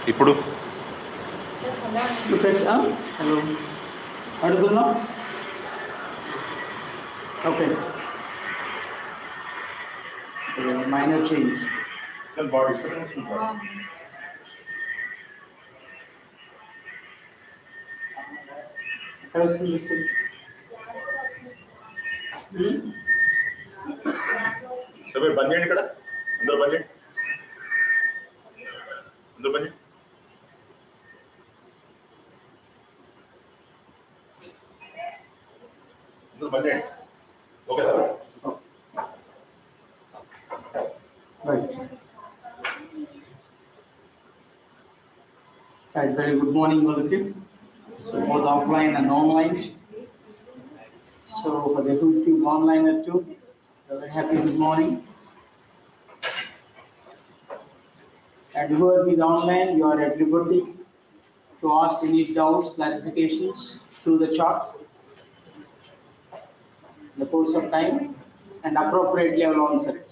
ఇప్పుడు హలో అడుగున్నా okay minor change body ఎక్కడ వస్తుంది సరే బంద్ చేయండి ఇక్కడ అందరూ బంద్ చేయండి అందరూ బంద్ చేయండి అందరూ బంద్ చేయండి okay sir Right. Right. Very good morning, all of you. So both offline and online. So for the who is online at too, so very happy good morning. And whoever is online, you are at liberty to ask any doubts, clarifications through the chat in the course of time, and appropriately I will answer it.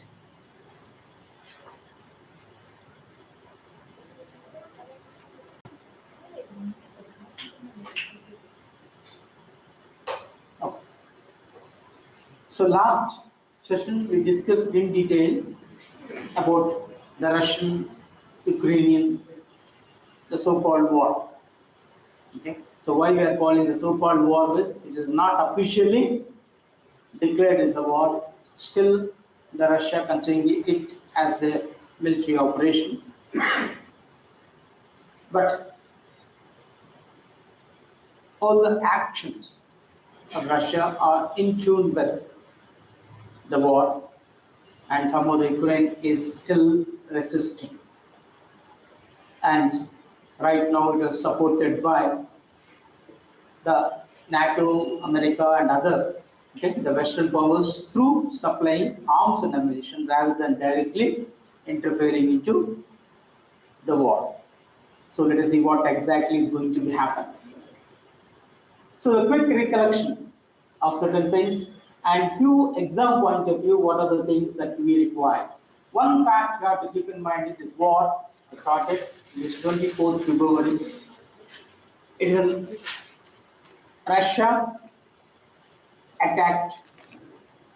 So last session we discussed in detail about the Russian-Ukrainian, the so-called war. Okay. So why we are calling the so-called war is it is not officially declared as a war. Still, the Russia considering it as a military operation. But all the actions of Russia are in tune with the war, and somehow the Ukraine is still resisting. And right now it is supported by the NATO, America, and other the Western powers through supplying arms and ammunition rather than directly interfering into the war. So let us see what exactly is going to be happening. So a quick recollection of certain things and few exam point of view, what are the things that we require. One fact you have to keep in mind is this war started this 24th February. It is Russia attacked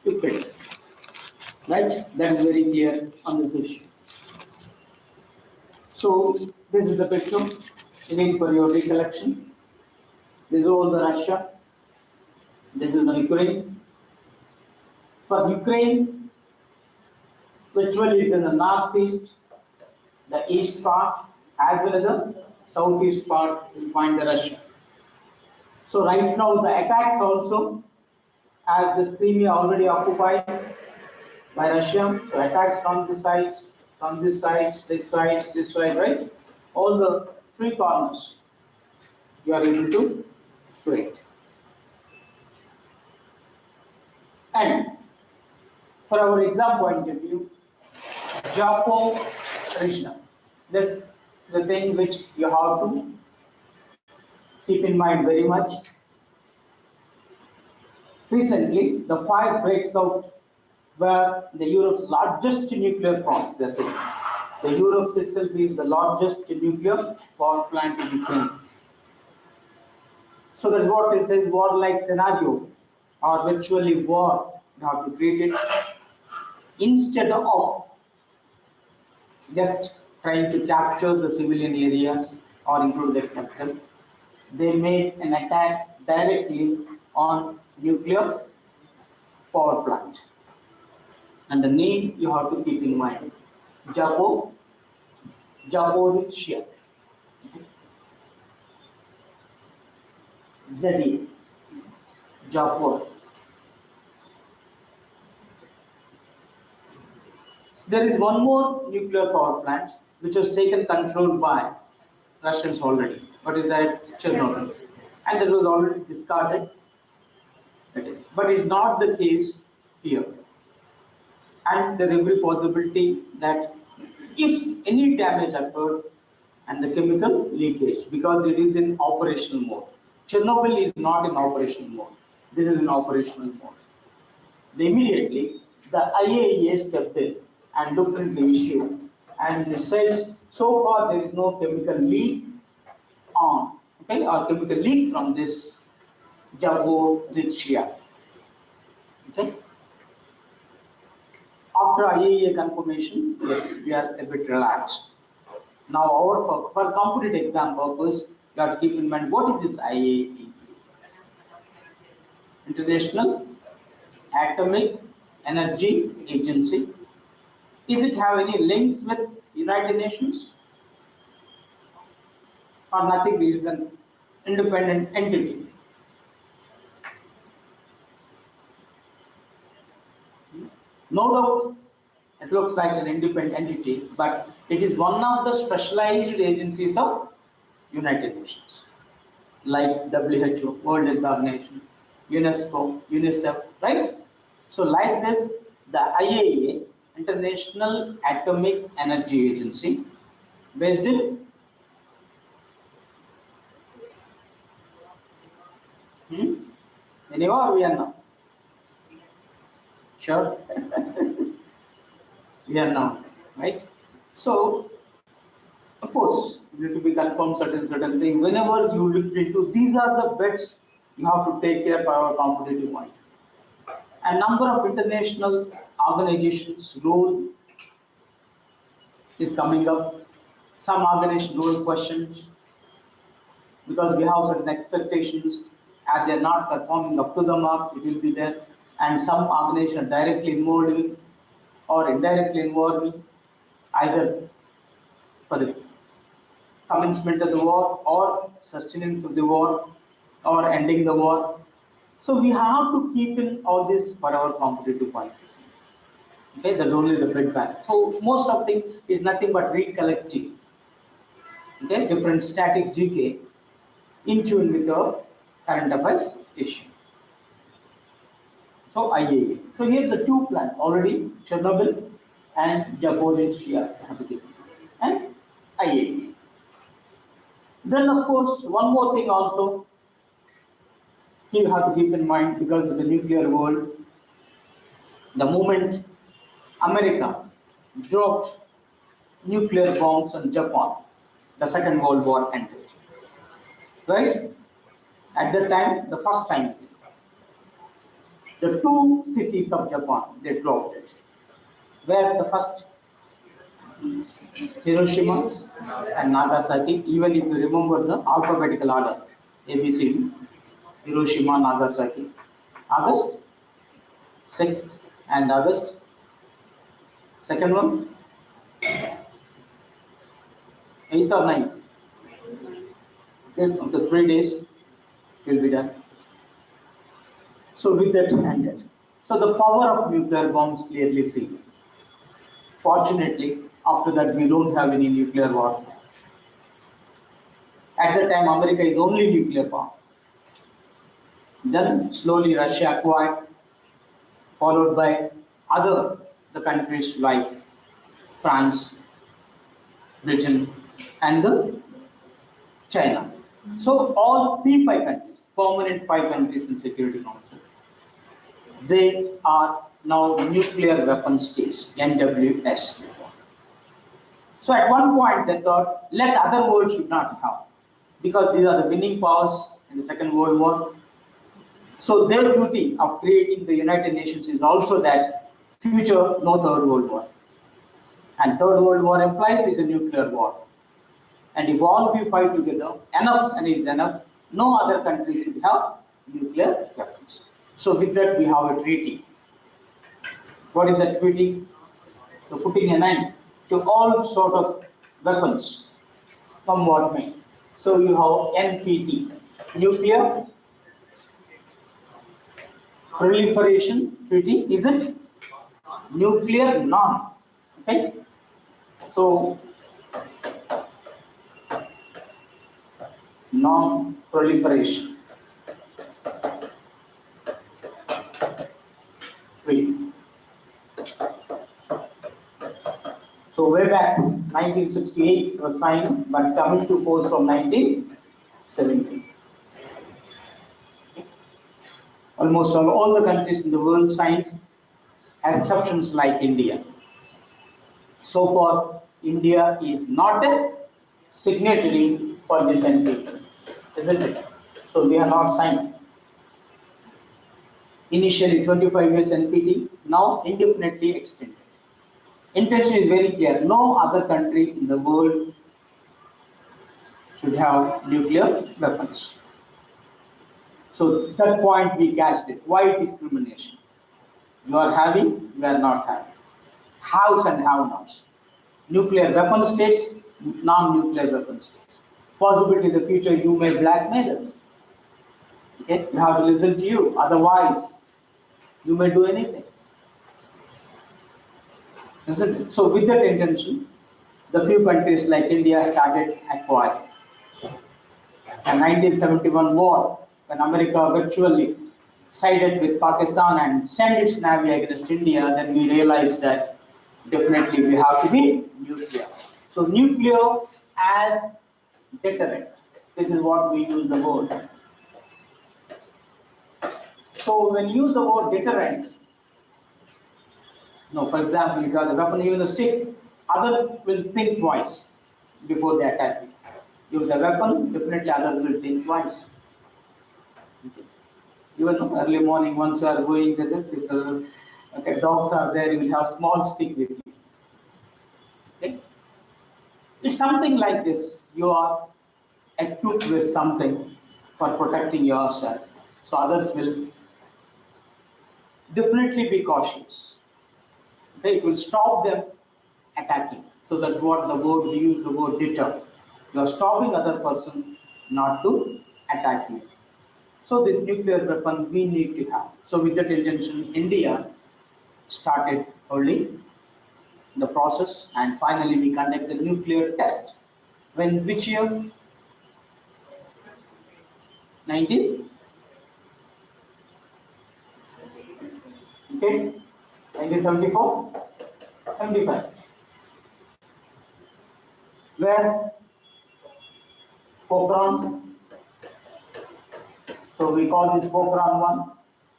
Ukraine. Right? That is very clear on this issue. So this is the picture again for your recollection. This is all the Russia. This is the Ukraine. For Ukraine, virtually is in the northeast, the east part, as well as the southeast part, you find the Russia. So right now the attacks also, as this Crimea already occupied by Russia, so attacks from this side, this side, right? All the three corners you are able to it. And for our exam point of view, Japo region. This is the thing which you have to keep in mind very much. Recently, the fire breaks out where the Europe's largest nuclear plant. That's it. The Europe itself is the largest nuclear power plant in Ukraine. So that's what it says, war-like scenario or virtually war, you have to treat it. Instead of just trying to capture the civilian areas or include the capital, they made an attack directly on nuclear power plant. And the name you have to keep in mind, Zaporizhzhia. ZE, Japor. There is one more nuclear power plant which was taken control by Russians already. What is that? Chernobyl. And it was already discarded. That is. But it's not the case here. And there is every possibility that if any damage occurred and the chemical leakage, because it is in operational mode. Chernobyl is not in operational mode. This is in operational mode. Immediately, the IAEA stepped in and looked into the issue and it says so far there is no chemical leak on, okay, or chemical leak from this Zaporizhzhia. Okay. After IAEA confirmation, yes, we are a bit relaxed. Now, for competitive exam purpose, you have to keep in mind what is this IAEA? International Atomic Energy Agency. Is it have any links with United Nations? Or nothing? This is an independent entity. No doubt, it looks like an independent entity, but it is one of the specialized agencies of United Nations, like WHO, World Health Organization, UNESCO, UNICEF, right? So like this, the IAEA, International Atomic Energy Agency, based in Geneva or Vienna? Sure. Vienna, right? So, of course, you need to be confirmed certain things. Whenever you look into, these are the bets you have to take care for our competitive mind. A number of international organizations' role is coming up. Some organization role questions because we have certain expectations. As they are not performing up to the mark, it will be there. And some organizations directly involving or indirectly involving either for the commencement of the war or sustenance of the war or ending the war. So we have to keep in all this for our competitive point. Okay, that's only the bid bank. So most of things is nothing but recollecting. Okay, different static GK in tune with your current affairs issue. So IAEA. So here the two plants already Chernobyl and Zaporizhzhia and IAEA. Then of course one more thing also you have to keep in mind because it's a nuclear world. The moment America dropped nuclear bombs on Japan, the Second World War ended. Right? At that time, the first time, the two cities of Japan, they dropped it. Where the first? Hiroshima and Nagasaki. Even if you remember the alphabetical order, ABCD, Hiroshima, Nagasaki. August 6th and August. Second one, 8th or 9th. Okay, after 3 days, will be done. So with that ended. So the power of nuclear bombs clearly seen. Fortunately, after that we don't have any nuclear war. At the time, America is only nuclear power. Then slowly Russia acquired, followed by the countries like France, Britain, and the China. So all P5 countries, permanent 5 countries in Security Council, they are now nuclear weapon states, NWS. So at one point they thought, let other world should not have, because these are the winning powers in the Second World War. So their duty of creating the United Nations is also that future no Third World War. And Third World War implies is a nuclear war. And if all we fight together, enough and is enough, no other country should have nuclear weapons. So with that we have a treaty. What is that treaty? So putting an end to all sort of weapons, come what may. So you have NPT, Nuclear Proliferation Treaty, is it? Nuclear non. Okay? So non-proliferation treaty. So way back 1968 was signed, but coming to force from 1970. Almost all the countries in the world signed, exceptions like India. So far, India is not a signatory for this NPT, isn't it? So we are not signed. Initially 25 years NPT, now indefinitely extended. Intention is very clear. No other country in the world should have nuclear weapons. So that point we catched it. Why discrimination? You are having, we are not having. Haves and have-nots. Nuclear weapon states, non-nuclear weapon states. Possibility in the future you may blackmail us. Okay, we have to listen to you. Otherwise, you may do anything. Isn't it? So with that intention, the few countries like India started acquiring. In 1971 war, when America virtually sided with Pakistan and sent its navy against India, then we realized that definitely we have to be nuclear. So nuclear as deterrent. This is what we use the word. So when you use the word deterrent, no, for example, if you have the weapon, even the stick, others will think twice before they attack you. With the weapon, definitely others will think twice. Okay. Even early morning, once you are going with this, if okay, dogs are there, you will have small stick with you. Okay. It's something like this. You are equipped with something for protecting yourself. So others will definitely be cautious. Okay, it will stop them attacking. So that's what the word we use, the word deter. You are stopping other person not to attack you. So this nuclear weapon we need to have. So with that intention, India started early the process, and finally we conducted the nuclear test. When which year? 19? Okay, 1974, 75. Where? Pokhran. So we call this Pokhran 1.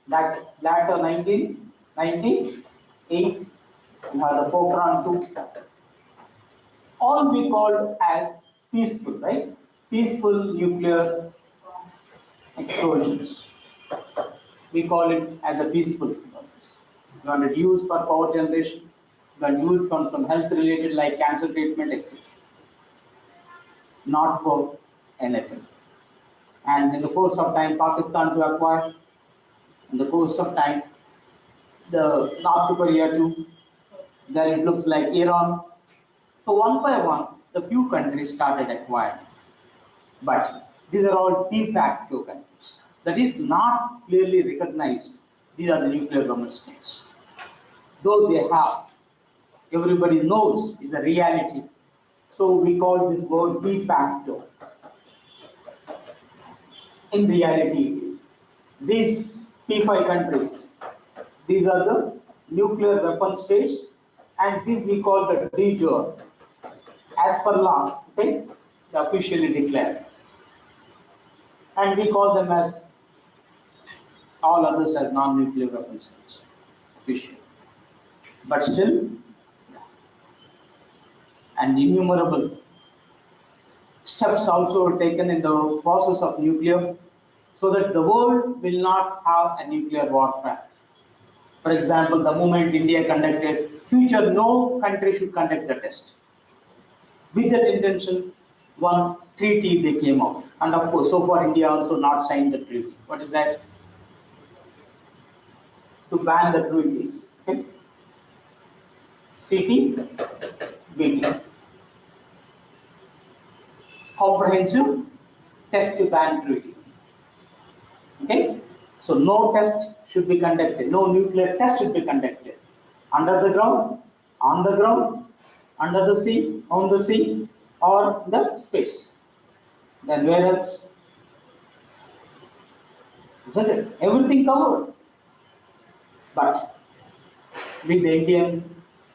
That later 1998, we have the Pokhran 2. All we called as peaceful, right? Peaceful nuclear explosions. We call it as a peaceful purpose. You want it used for power generation, you want to use it from some health related like cancer treatment, etc. Not for anything. And in the course of time, Pakistan to acquire. In the course of time, the North Korea too. Then it looks like Iran. So one by one, the few countries started acquiring. But these are all de facto countries. That is not clearly recognized. These are the nuclear weapon states. Though they have, everybody knows it's a reality. So we call this word de facto. In reality, it is. These P5 countries, these are the nuclear weapon states, and this we call the de jure. As per law, okay, officially declared. And we call them as all others as non-nuclear weapon states, officially. But still, and innumerable steps also are taken in the process of nuclear so that the world will not have a nuclear warfare. For example, the moment India conducted, future no country should conduct the test. With that intention, one treaty they came out. And of course, so far India also not signed the treaty. What is that? To ban the treaties. Okay? CTBT. Comprehensive Test Ban Treaty. Okay? So no test should be conducted. No nuclear test should be conducted. Under the ground, on the ground, under the sea, on the sea, or the space. Then where else? Isn't it? Everything covered. But with the Indian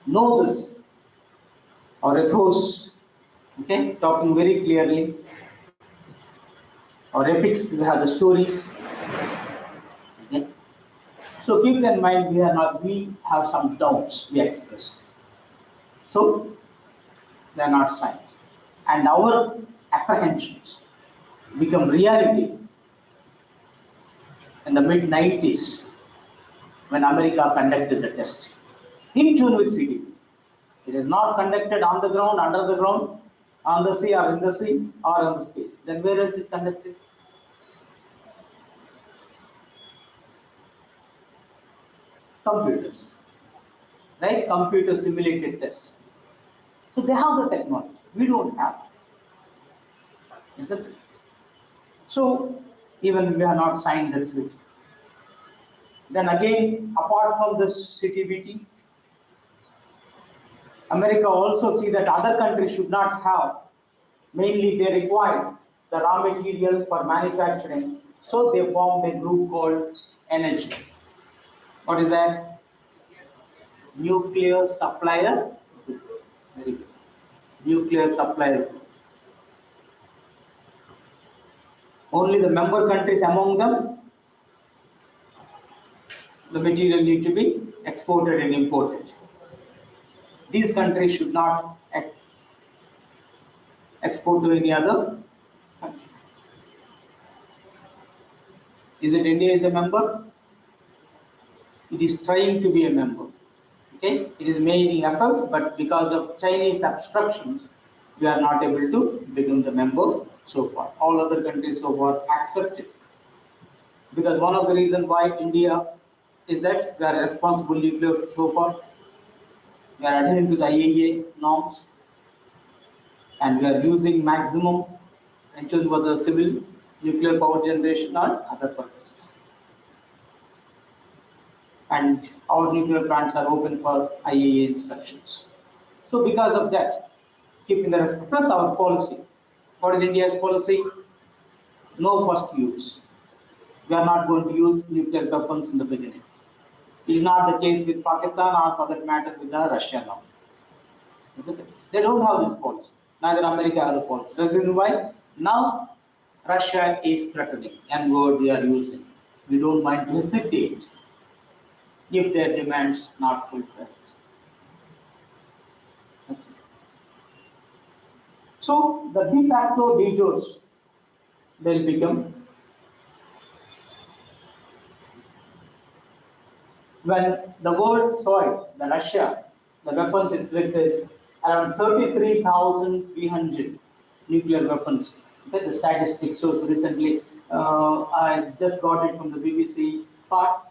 know this, or ethos, okay, talking very clearly, or epics, we have the stories. Okay. So keep in mind we have some doubts we expressed. So they are not signed. And our apprehensions become reality in the mid-90s when America conducted the test in tune with CTBT. It is not conducted on the ground, under the ground, on the sea or in the sea or on the space. Then where else it conducted? Computers, right? Computer simulated tests. So they have the technology. We don't have. Isn't it? So even we have not signed the treaty. Then again, apart from this CTBT, America also see that other countries should not have, mainly they require the raw material for manufacturing, so they formed a group called energy. What is that? Nuclear supplier. Very good. Nuclear supplier. Only the member countries among them, the material need to be exported and imported. These countries should not export to any other country. Is it India is a member? It is trying to be a member. Okay, it is making effort, but because of Chinese obstructions, we are not able to become the member so far. All other countries so far accept it. Because one of the reasons why India is that we are responsible nuclear so far. We are adhering to the IAEA norms, and we are using maximum engine for the civil nuclear power generation or other purposes. And our nuclear plants are open for IAEA inspections. So because of that, keeping the respect, plus our policy. What is India's policy? No first use. We are not going to use nuclear weapons in the beginning. It is not the case with Pakistan or for that matter with Russia now. Isn't it? They don't have this policy. Neither America has a policy. This is why now Russia is threatening and word they are using. We don't mind to hesitate if their demands not fulfilled. That's it. So the de facto de jure will become when the world saw it, the Russia, the weapons it is around 33,300 nuclear weapons. Okay, the statistics shows recently, I just got it from the BBC part.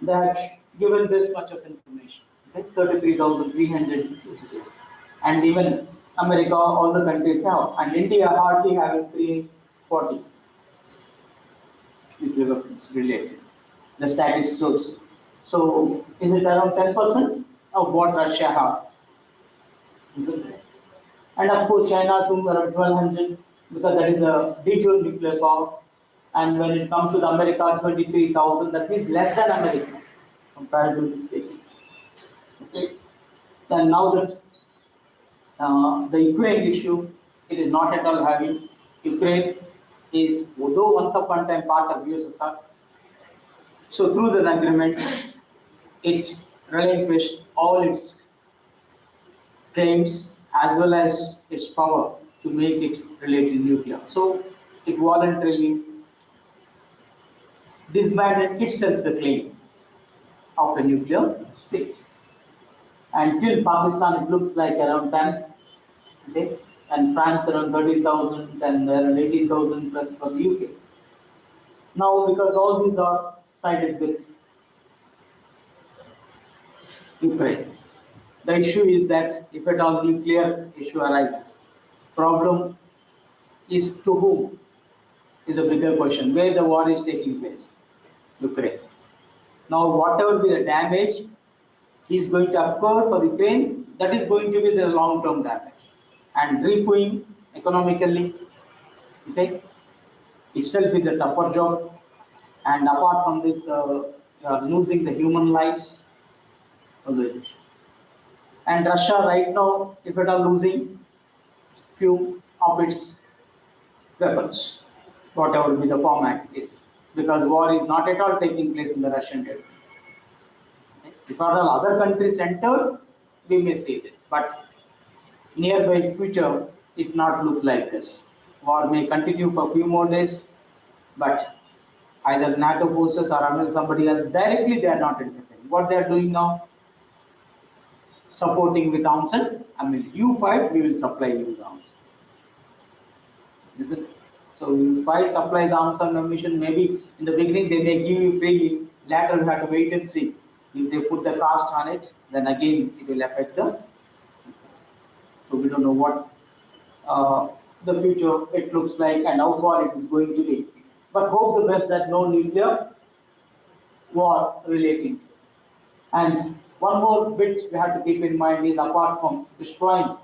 They have given this much of information. Okay, 33,300, and even America, all the countries have, and India hardly having 340 nuclear weapons related. The statistics shows. So, is it around 10% of what Russia have? Is it? And of course, China too around 1,200, because that is a de jure nuclear power. And when it comes to the America, 23,000, that means less than America compared to this case. Okay. And now that the Ukraine issue, it is not at all having. Ukraine is, although once upon a time part of USSR, so through the agreement, it relinquished all its claims as well as its power to make it related nuclear. So it voluntarily disbanded itself the claim of a nuclear state. And till Pakistan, it looks like around 10, okay? And France around 30,000 and around 18,000 plus for the UK. Now, because all these are sided with Ukraine, the issue is that if at all nuclear issue arises, problem is to whom is a bigger question. Where the war is taking place? Ukraine. Now, whatever be the damage is going to occur for Ukraine, that is going to be the long-term damage. And repaying economically, okay, itself is a tougher job. And apart from this, you are losing the human lives. And Russia right now, if it are losing few of its weapons, whatever be the format is, because war is not at all taking place in the Russian territory. If all other countries entered, we may see this, but nearby future, it not look like this. War may continue for a few more days, but either NATO forces or somebody else directly they are not interfering. What they are doing now, supporting with arms and you fight, we will supply you the arms. Is it? So you fight, supply the arms and ammunition. Maybe in the beginning they may give you freely. Later you have to wait and see. If they put the cost on it, then again it will affect the. So we don't know what the future it looks like and how far it is going to be. But hope the best that no nuclear war relating. And one more bit we have to keep in mind is apart from destroying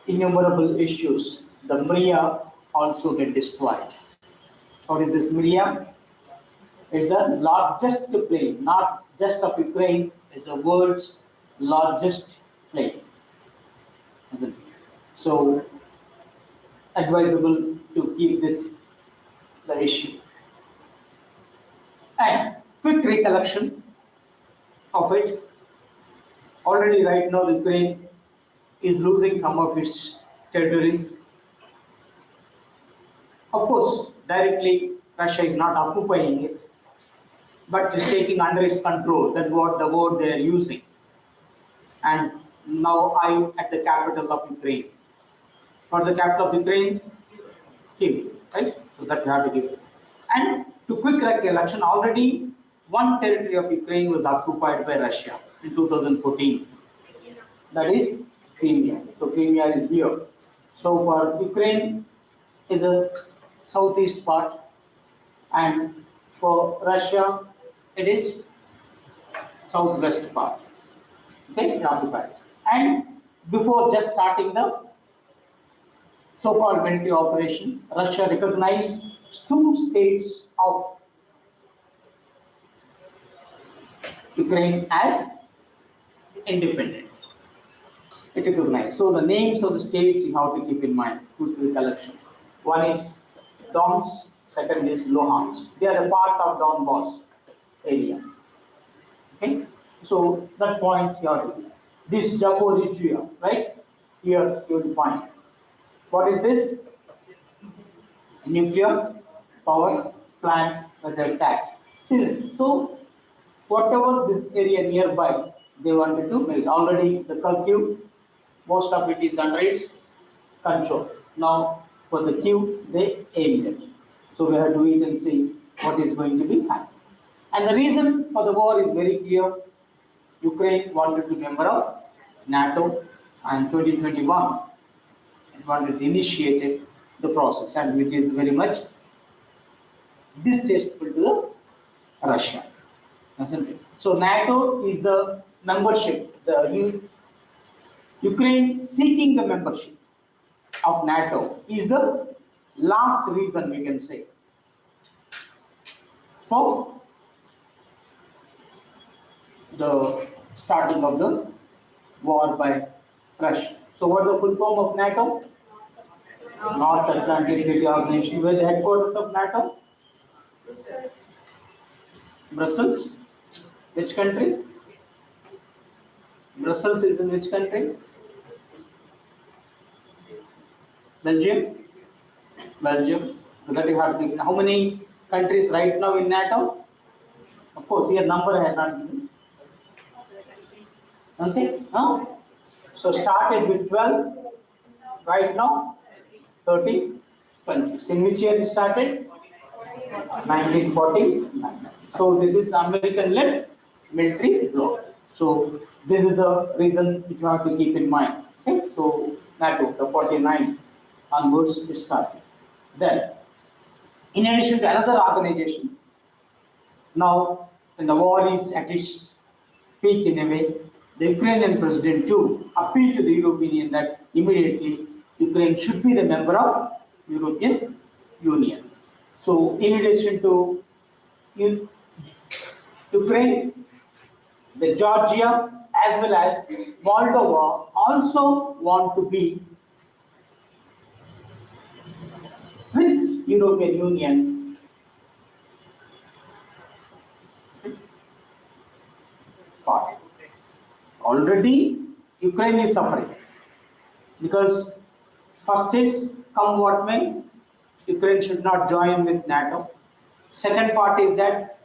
innumerable issues, the Maria also get destroyed. What is this Maria? It's the largest plane, not just of Ukraine, it's the world's largest plane. Isn't it? So advisable to keep this the issue. And quick recollection of it. Already right now Ukraine is losing some of its territories. Of course, directly Russia is not occupying it, but is taking under its control. That's what the word they are using. And now I'm at the capital of Ukraine. What's the capital of Ukraine? Kyiv, right? So that you have to give. And to quick recollection, already one territory of Ukraine was occupied by Russia in 2014. That is Crimea. So Crimea is here. So for Ukraine is the southeast part, and for Russia it is southwest part. Okay, occupied. And before just starting the so-called military operation, Russia recognized two states of Ukraine as independent. It recognized. So the names of the states you have to keep in mind. Quick recollection. One is Donetsk, second is Luhansk. They are a part of Donbass area. Okay. So that point you have to. This Zaporizhzhia, right? Here you will find. What is this? Nuclear power plant that is attacked. See, so whatever this area nearby, they wanted to make. Already the Kharkiv, most of it is under its control. Now for the Kyiv, they aimed it. So we have to wait and see what is going to be happening. And the reason for the war is very clear. Ukraine wanted to be member of NATO, and 2021 it wanted to initiate the process, and which is very much distasteful to Russia. Isn't it? So NATO is the membership. Ukraine seeking the membership of NATO is the last reason we can say for the starting of the war by Russia. So what is the full form of NATO? North Atlantic Treaty Organization. Where the headquarters of NATO? Brussels. Which country? Brussels is in which country? Belgium. Belgium. So that you have to think. How many countries right now in NATO? Of course, here number I have not given. Okay? Huh? So started with 12. Right now, 30 countries. In which year it started? 1949. So this is American-led military law. So this is the reason which you have to keep in mind. Okay? So NATO, the 49 onwards is started. Then, in addition to another organization, now when the war is at its peak in a way, the Ukrainian president too appealed to the European Union that immediately Ukraine should be the member of European Union. So in addition to Ukraine, the Georgia as well as Moldova also want to be with European Union. Part. Already Ukraine is suffering. because first is, come what may, Ukraine should not join with NATO. Second part is that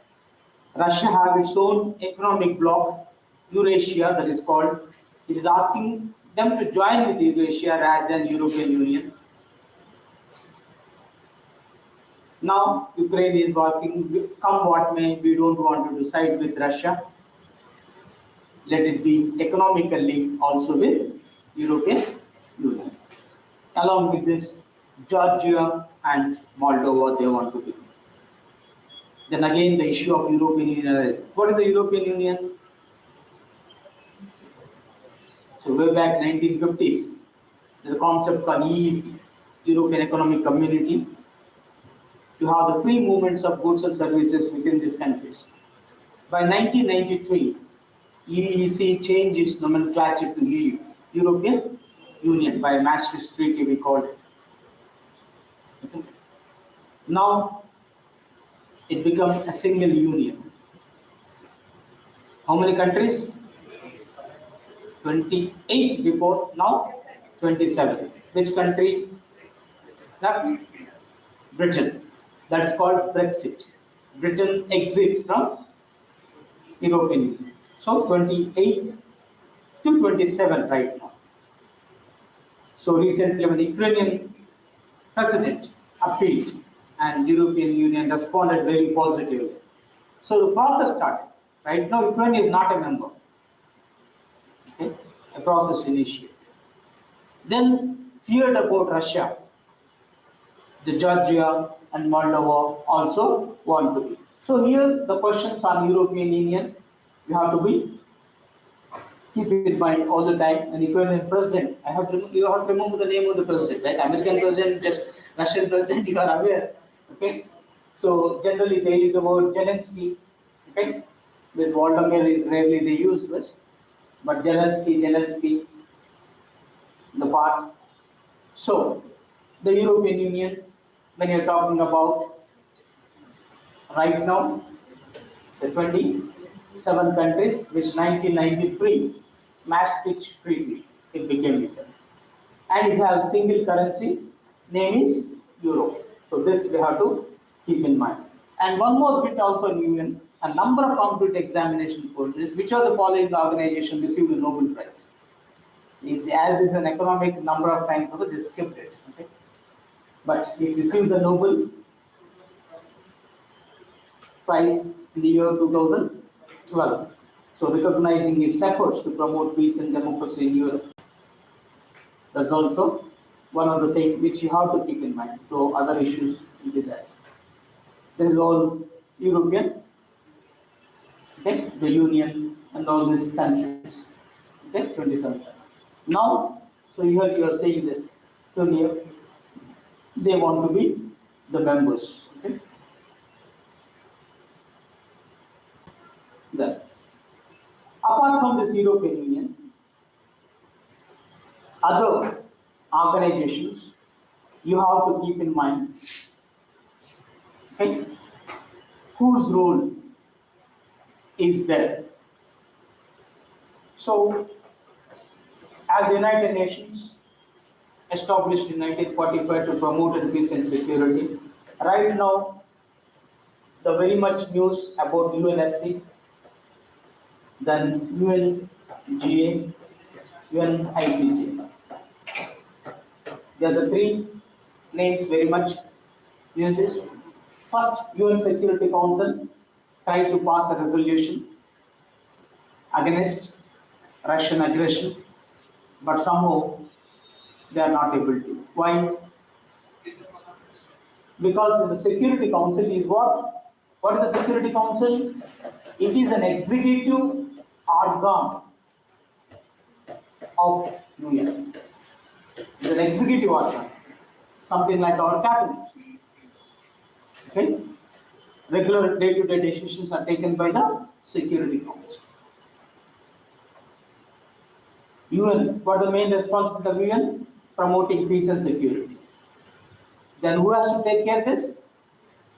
Russia have its own economic bloc, Eurasia, that is called. It is asking them to join with Eurasia rather than European Union. Now Ukraine is asking, come what may, we don't want to side with Russia. Let it be economically also with European Union. Along with this, Georgia and Moldova, they want to become. Then again, the issue of European Union arises. What is the European Union? So way back 1950s, there's a concept called EEC, European Economic Community, to have the free movements of goods and services within these countries. By 1993, EEC changed its nomenclature to EU, European Union, by Maastricht Treaty we called it. Isn't it? Now it becomes a single union. How many countries? 28 before, now 27. Which country? Britain. That is called Brexit. Britain exit from European Union. So 28 to 27 right now. So recently when the Ukrainian president appealed and European Union responded very positively. So the process started. Right now Ukraine is not a member. Okay? A process initiated. Then feared about Russia. The Georgia and Moldova also want to be. So here the questions on European Union, you have to be keep in mind all the time. An Ukrainian president, you have to remember the name of the president, right? American president, Russian president, you are aware. Okay. So generally they use the word Zelensky. Okay. This Volodymyr is rarely they use this, but Zelensky, the part. So the European Union, when you're talking about right now, the 27 countries, which 1993 Maastricht Treaty, it became it. And it has single currency, name is Euro. So this we have to keep in mind. And one more bit also in Union, a number of concrete examination courses, which are the following organization received the Nobel Prize. As is an economic number of times, they skipped it. Okay? But it received the Nobel Prize in the year 2012. So recognizing its efforts to promote peace and democracy in Europe. That's also one of the things which you have to keep in mind. So other issues will be there. This is all European, okay, the Union and all these countries. Okay, 27. Now, so here you are saying this. So here they want to be the members. Okay. Then, apart from this European Union, other organizations you have to keep in mind, okay, whose role is there. So, as the United Nations, established in 1945 to promote peace and security, right now, the very much news about UNSC, then UNGA, UNICJ. They are the three names very much uses. First, UN Security Council tried to pass a resolution against Russian aggression, but somehow they are not able to. Why? Because the Security Council is what? What is the Security Council? It is an executive organ of UN. It's an executive organ, something like our cabinet. Okay? Regular day-to-day decisions are taken by the Security Council. UN, what are the main responsibility of UN? Promoting peace and security. Then who has to take care of this?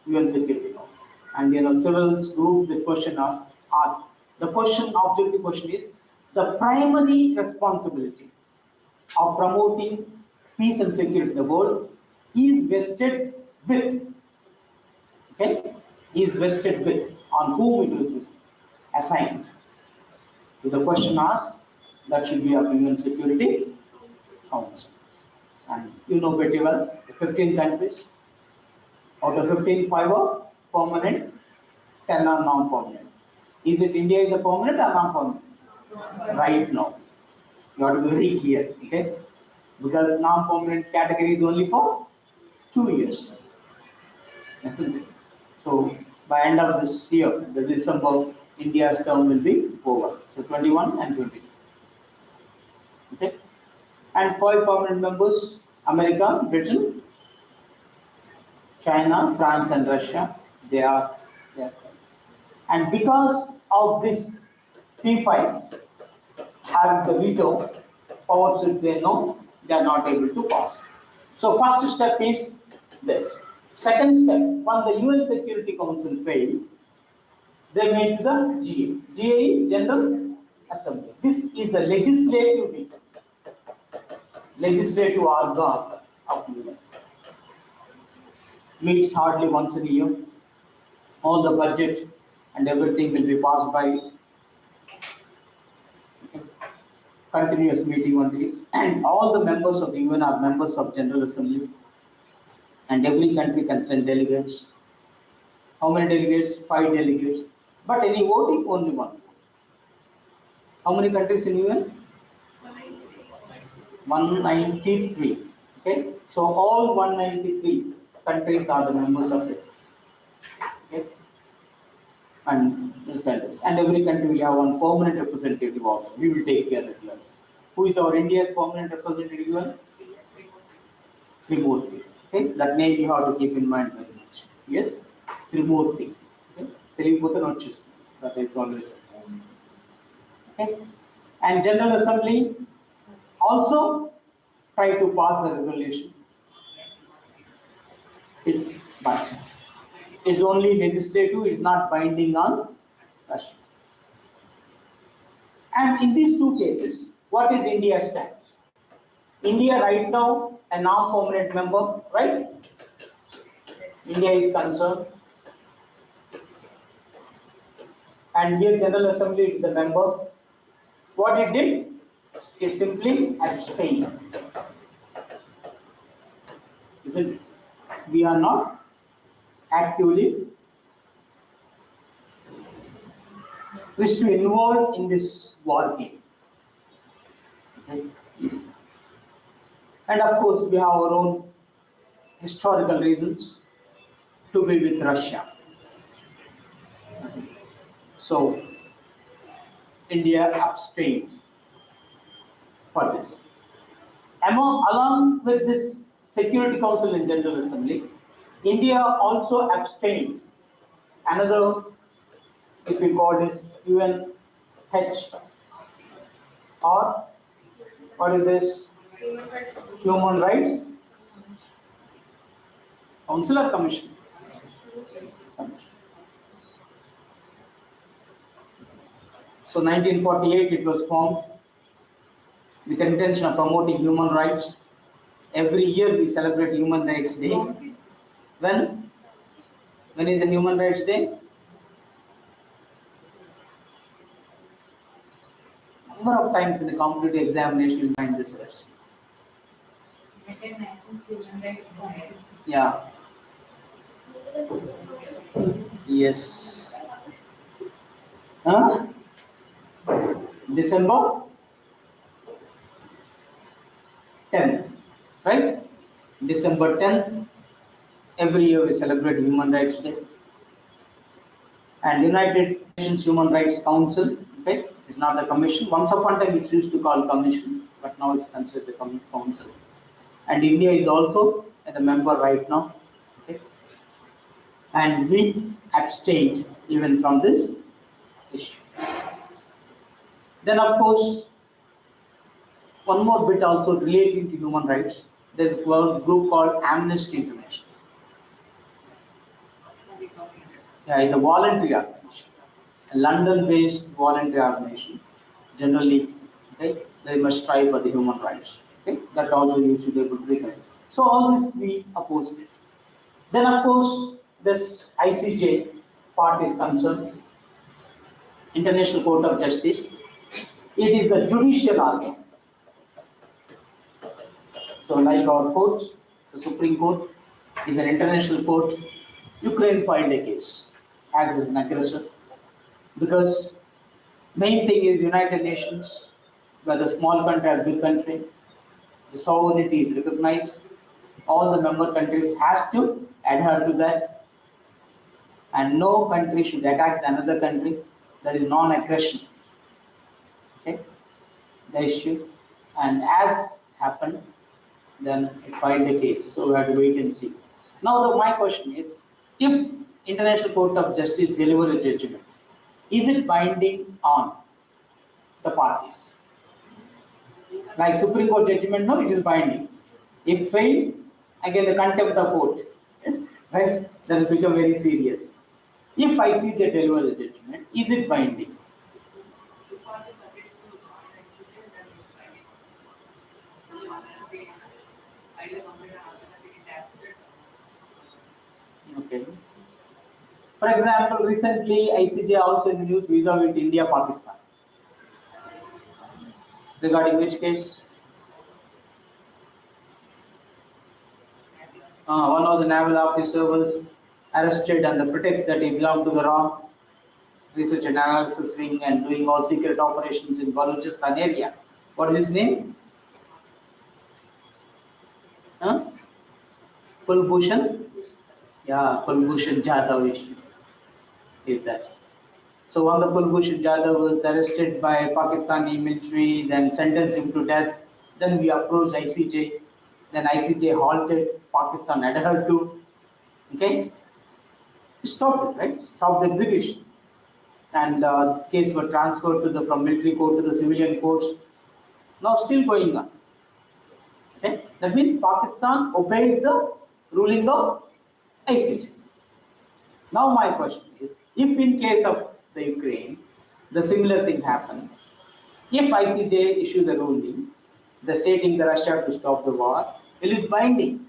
UN Security Council. And civil group, the question are the question, objective question is the primary responsibility of promoting peace and security in the world is vested with, okay, is vested with, on whom it is assigned. To the question asked, that should be of UN Security Council. And you know pretty well, 15 countries, out of 15, 5 are permanent, 10 are non-permanent. Is it India is a permanent or non-permanent? Right now. You have to be very clear, okay? Because non-permanent category is only for 2 years. Isn't it? So by end of this year, the December, India's term will be over. So 21 and 22. Okay? And 5 permanent members, America, Britain, China, France and Russia, they are there. And because of this P5 have the veto powers, if they know, they are not able to pass. So first step is this. Second step, when the UN Security Council failed, they made to the GA. GA is General Assembly. This is the legislative organ of UN. Meets hardly once in a year. All the budget and everything will be passed by it. Okay. Continuous meeting on this. And all the members of the UN are members of General Assembly. And every country can send delegates. How many delegates? 5 delegates. But any voting, only 1. How many countries in UN? 193. Okay. So all 193 countries are the members of it. Okay. And every country will have one permanent representative also. We will take care of it. Who is our India's permanent representative UN? Trimurti. Okay. That name you have to keep in mind very much. Yes, Trimurti. Okay. That is always. Okay. And General Assembly also try to pass the resolution. But it's only legislative, it's not binding on Russia. And in these 2 cases, what is India's stance? India right now a non-permanent member, right? India is concerned. And here General Assembly is a member. What it did? It simply abstained. Isn't it? We are not actively wish to involve in this war game. Okay. And of course, we have our own historical reasons to be with Russia. So, India abstained for this. Along with this Security Council and General Assembly, India also abstained. Another, if we call this UNH, or what is this? Human Rights Council or Commission? So 1948 it was formed with the intention of promoting human rights. Every year we celebrate Human Rights Day. When? When is the Human Rights Day? Number of times in the competitive examination you find this question. Yeah. Yes. Huh? December 10th, right? December 10th, every year we celebrate Human Rights Day. And United Nations Human Rights Council, okay, it's not the commission. Once upon a time it's used to call commission, but now it's considered the council. And India is also a member right now, okay? And we abstained even from this issue. Then of course, one more bit also relating to human rights. There's a group called Amnesty International. Yeah, it's a voluntary organization, a London-based voluntary organization. Generally, okay, they must strive for the human rights. Okay, that also you should be able to recollect. So all this we opposed it. Then of course this ICJ part is concerned, International Court of Justice. It is a judicial organ. So like our courts, the Supreme Court is an international court. Ukraine filed a case as an aggressor because main thing is United Nations, whether small country or big country, the sovereignty is recognized. All the member countries has to adhere to that, and no country should attack another country. That is non-aggression. Okay, the issue, and as happened, then it filed the case. So we have to wait and see. Now, my question is, if International Court of Justice deliver a judgment, is it binding on the parties? Like Supreme Court judgment, no, it is binding. If failed, again the contempt of court, right? That will become very serious. If ICJ deliver a judgment, is it binding? Okay. For example, recently ICJ also introduced visa with India, Pakistan. Regarding which case? One of the naval officer was arrested on the pretext that he belonged to the wrong research and analysis wing and doing all secret operations in Balochistan area. What is his name? Kulbhushan? Yeah, Kulbhushan Jadhav issue is that. So one of the Kulbhushan Jadhav was arrested by Pakistani military, then sentenced him to death. Then we approached ICJ. Then ICJ halted, Pakistan adhered to. Okay? Stopped it, right? Stopped the execution. And the case was transferred to the from military court to the civilian courts. Now still going on. Okay? That means Pakistan obeyed the ruling of ICJ. Now my question is, if in case of the Ukraine, the similar thing happened, if ICJ issues a ruling, the stating the Russia to stop the war, will it binding?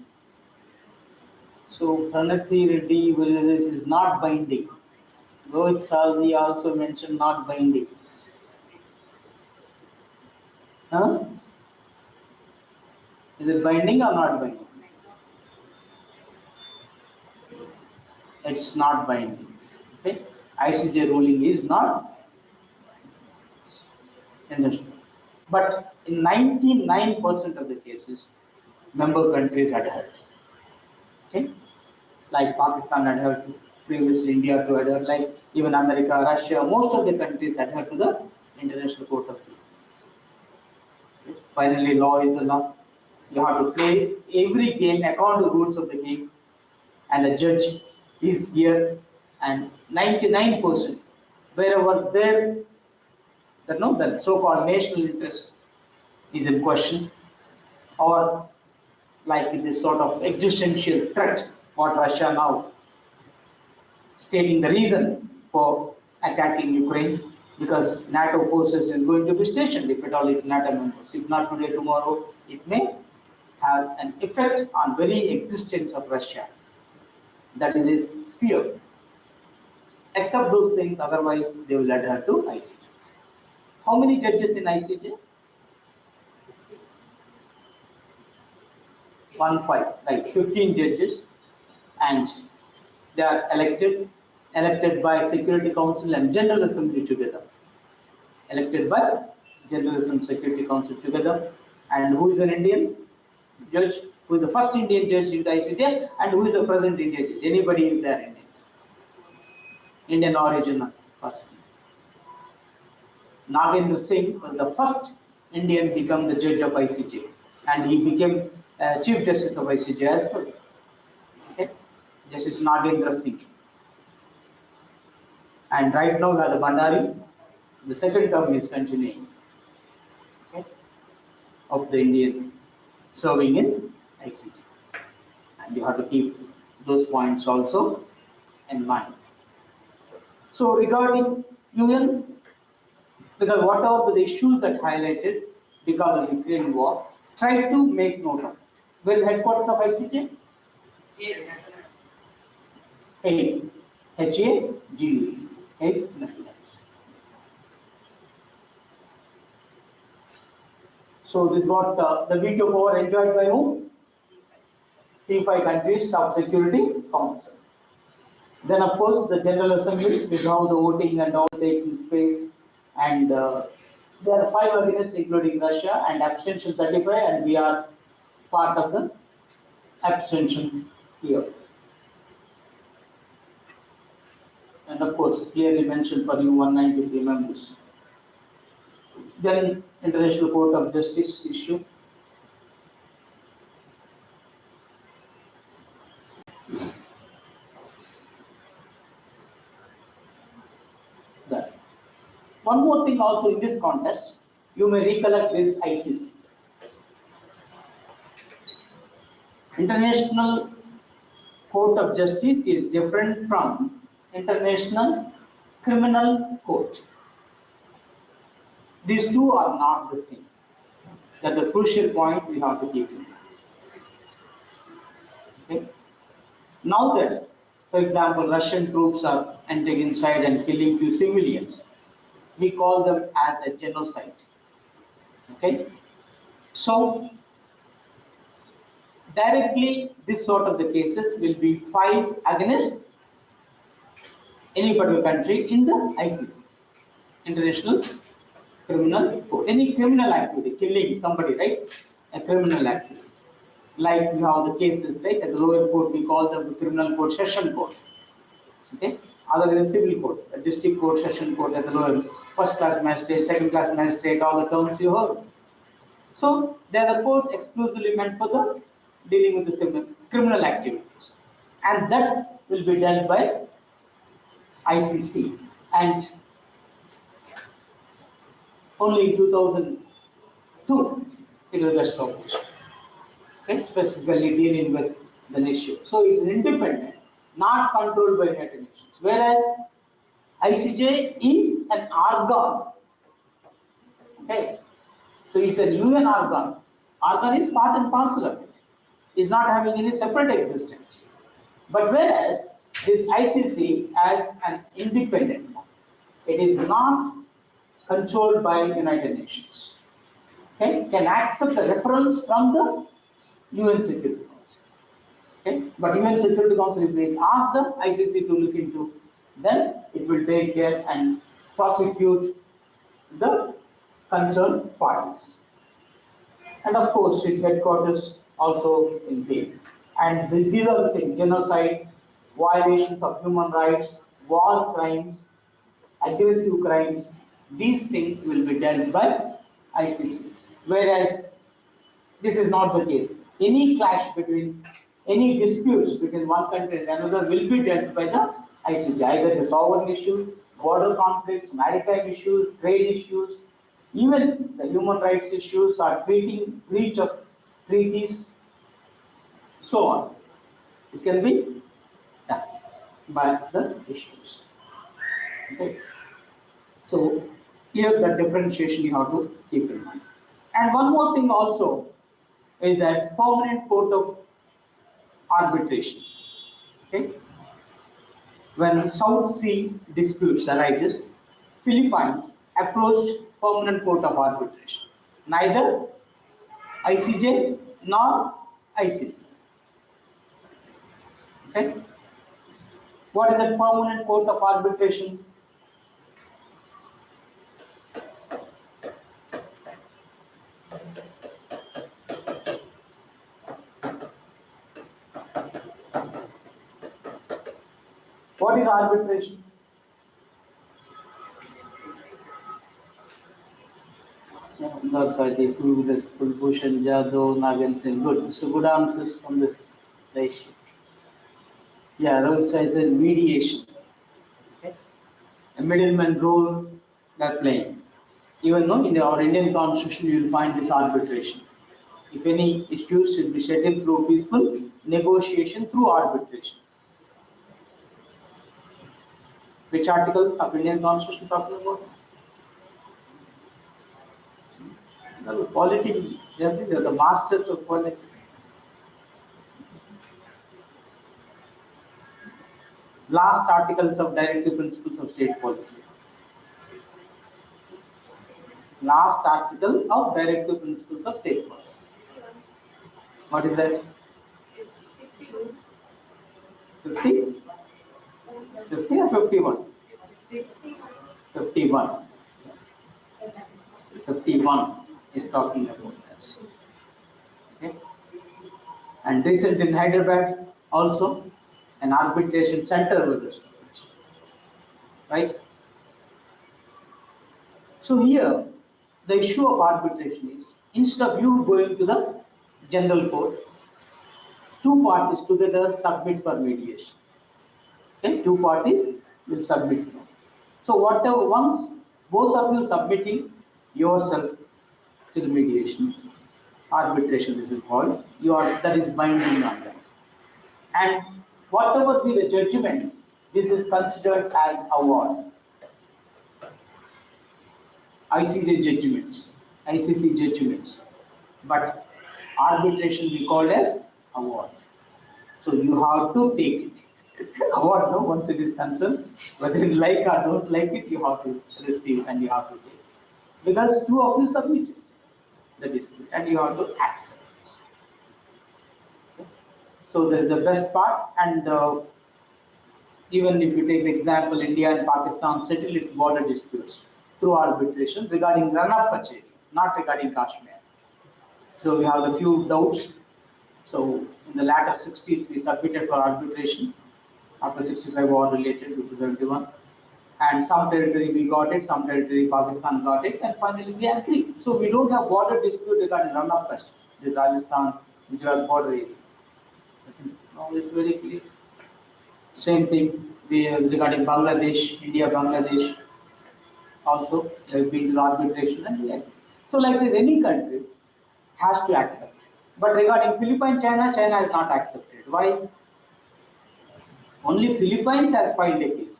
So Pranati Reddy, this is not binding. Rohit Salvi also mentioned not binding. Huh? Is it binding or not binding? It's not binding. Okay? ICJ ruling is not understood. But in 99% of the cases, member countries adhered. Okay? Like Pakistan adhered to, previously India to adhere, like even America, Russia, most of the countries adhere to the International Court of Justice. Okay? Finally, law is the law. You have to play every game according to the rules of the game, and the judge is here, and 99% wherever there the so-called national interest is in question, or like this sort of existential threat what Russia now stating the reason for attacking Ukraine, because NATO forces is going to be stationed if at all if NATO members, if not today, tomorrow, it may have an effect on very existence of Russia. That is his fear. Except those things, otherwise they will adhere to ICJ. How many judges in ICJ? 15, like 15 judges, and they are elected by Security Council and General Assembly together. Elected by General Assembly, Security Council together. And who is an Indian judge? Who is the first Indian judge in the ICJ, and who is the present Indian judge? Anybody is there, Indian origin person. Nagendra Singh was the first Indian to become the judge of ICJ, and he became Chief Justice of ICJ as well. Okay? Justice Nagendra Singh. And right now, Radha Bhandari, the second term is continuing, okay, of the Indian serving in ICJ. And you have to keep those points also in mind. So regarding UN, because whatever the issues that highlighted because of Ukraine war, Try to make note of it. Where is the headquarters of ICJ? Hague. H-A-G-U-E. Hague, Netherlands. So this is what the veto power enjoyed by whom? T5 countries of Security Council. Then of course the General Assembly is how the voting and all taking place, and there are 5 against including Russia, and abstention 35, and we are part of the abstention here. And of course clearly mentioned for you 193 members. Then International Court of Justice issue. That. One more thing also in this contest, you may recollect this ICC. International Court of Justice is different from International Criminal Court. These two are not the same. That's the crucial point we have to keep in mind. Okay? Now that, for example, Russian troops are entering inside and killing few civilians, we call them as a genocide. Okay? So, directly this sort of the cases will be filed against any particular country in the ICC, International Criminal Court. Any criminal activity, killing somebody, right? A criminal activity. Like we have the cases, right? At the lower court, we call them the criminal court, session court. Okay? Other than the civil court, a district court, session court, at the lower, first class magistrate, second class magistrate, all the terms you heard. So they are the courts exclusively meant for the dealing with the civil criminal activities, and that will be dealt by ICC. And only in 2002 it was established. Okay, specifically dealing with the issue. So it's independent, not controlled by United Nations. Whereas ICJ is an organ. Okay, so it's a UN organ. Organ is part and parcel of it. It's not having any separate existence. But whereas this ICC as an independent one, it is not controlled by United Nations. Okay, can accept the reference from the UN Security Council. Okay, but UN Security Council, if we ask the ICC to look into, then it will take care and prosecute the concerned parties. And of course, its headquarters also in Hague. And these are the things: genocide, violations of human rights, war crimes, aggressive crimes. These things will be dealt by ICC. Whereas this is not the case. Any clash between, any disputes between one country and another will be dealt by the ICJ. Either the sovereign issue, border conflicts, maritime issues, trade issues, even the human rights issues or breach of treaties, so on. It can be done by the issues. Okay. So here the differentiation you have to keep in mind. And one more thing also is that permanent court of arbitration. Okay. When South Sea disputes arises, Philippines approached permanent court of arbitration. Neither ICJ nor ICC. Okay. What is the permanent court of arbitration? What is arbitration? Kulbhushan Jadhav, Nagan Singh. Good. So good answers from this issue. Yeah, Rohit says mediation. Okay. A middleman role they're playing. Even though in our Indian constitution you will find this arbitration. If any issues should be settled through peaceful negotiation through arbitration. Which article of Indian constitution talking about? No, polity. They are the masters of politics. Last articles of directive principles of state policy. Last article of directive principles of state policy. What is that? 50? 50 or 51? 51. 51 is talking about this. Okay. And recent in Hyderabad also an arbitration center was established. Right? So here the issue of arbitration is, instead of you going to the general court, two parties together submit for mediation. Okay, two parties will submit for. So whatever, once both of you submitting yourself to the mediation, arbitration is involved, that is binding on them. And whatever be the judgment, this is considered as award. ICC judgments, but arbitration we call as award. So you have to take it. Award, no, once it is concerned, whether you like or don't like it, you have to receive and you have to take it. Because two of you submitted the dispute and you have to accept it. Okay. So there is the best part, and even if you take the example, India and Pakistan settle its border disputes through arbitration regarding run-off Kacheri, not regarding Kashmir. So we have a few doubts. So in the latter 60s, we submitted for arbitration. After 65 war related to 71. And some territory we got it, some territory Pakistan got it, and finally we agreed. So we don't have border dispute regarding run-off Kashmir, the Rajasthan, Gujarat border area. Now it's very clear. Same thing regarding Bangladesh, India, Bangladesh. Also, they have been to the arbitration and we agree. So like this, any country has to accept. But regarding Philippines, China has not accepted. Why? Only Philippines has filed a case.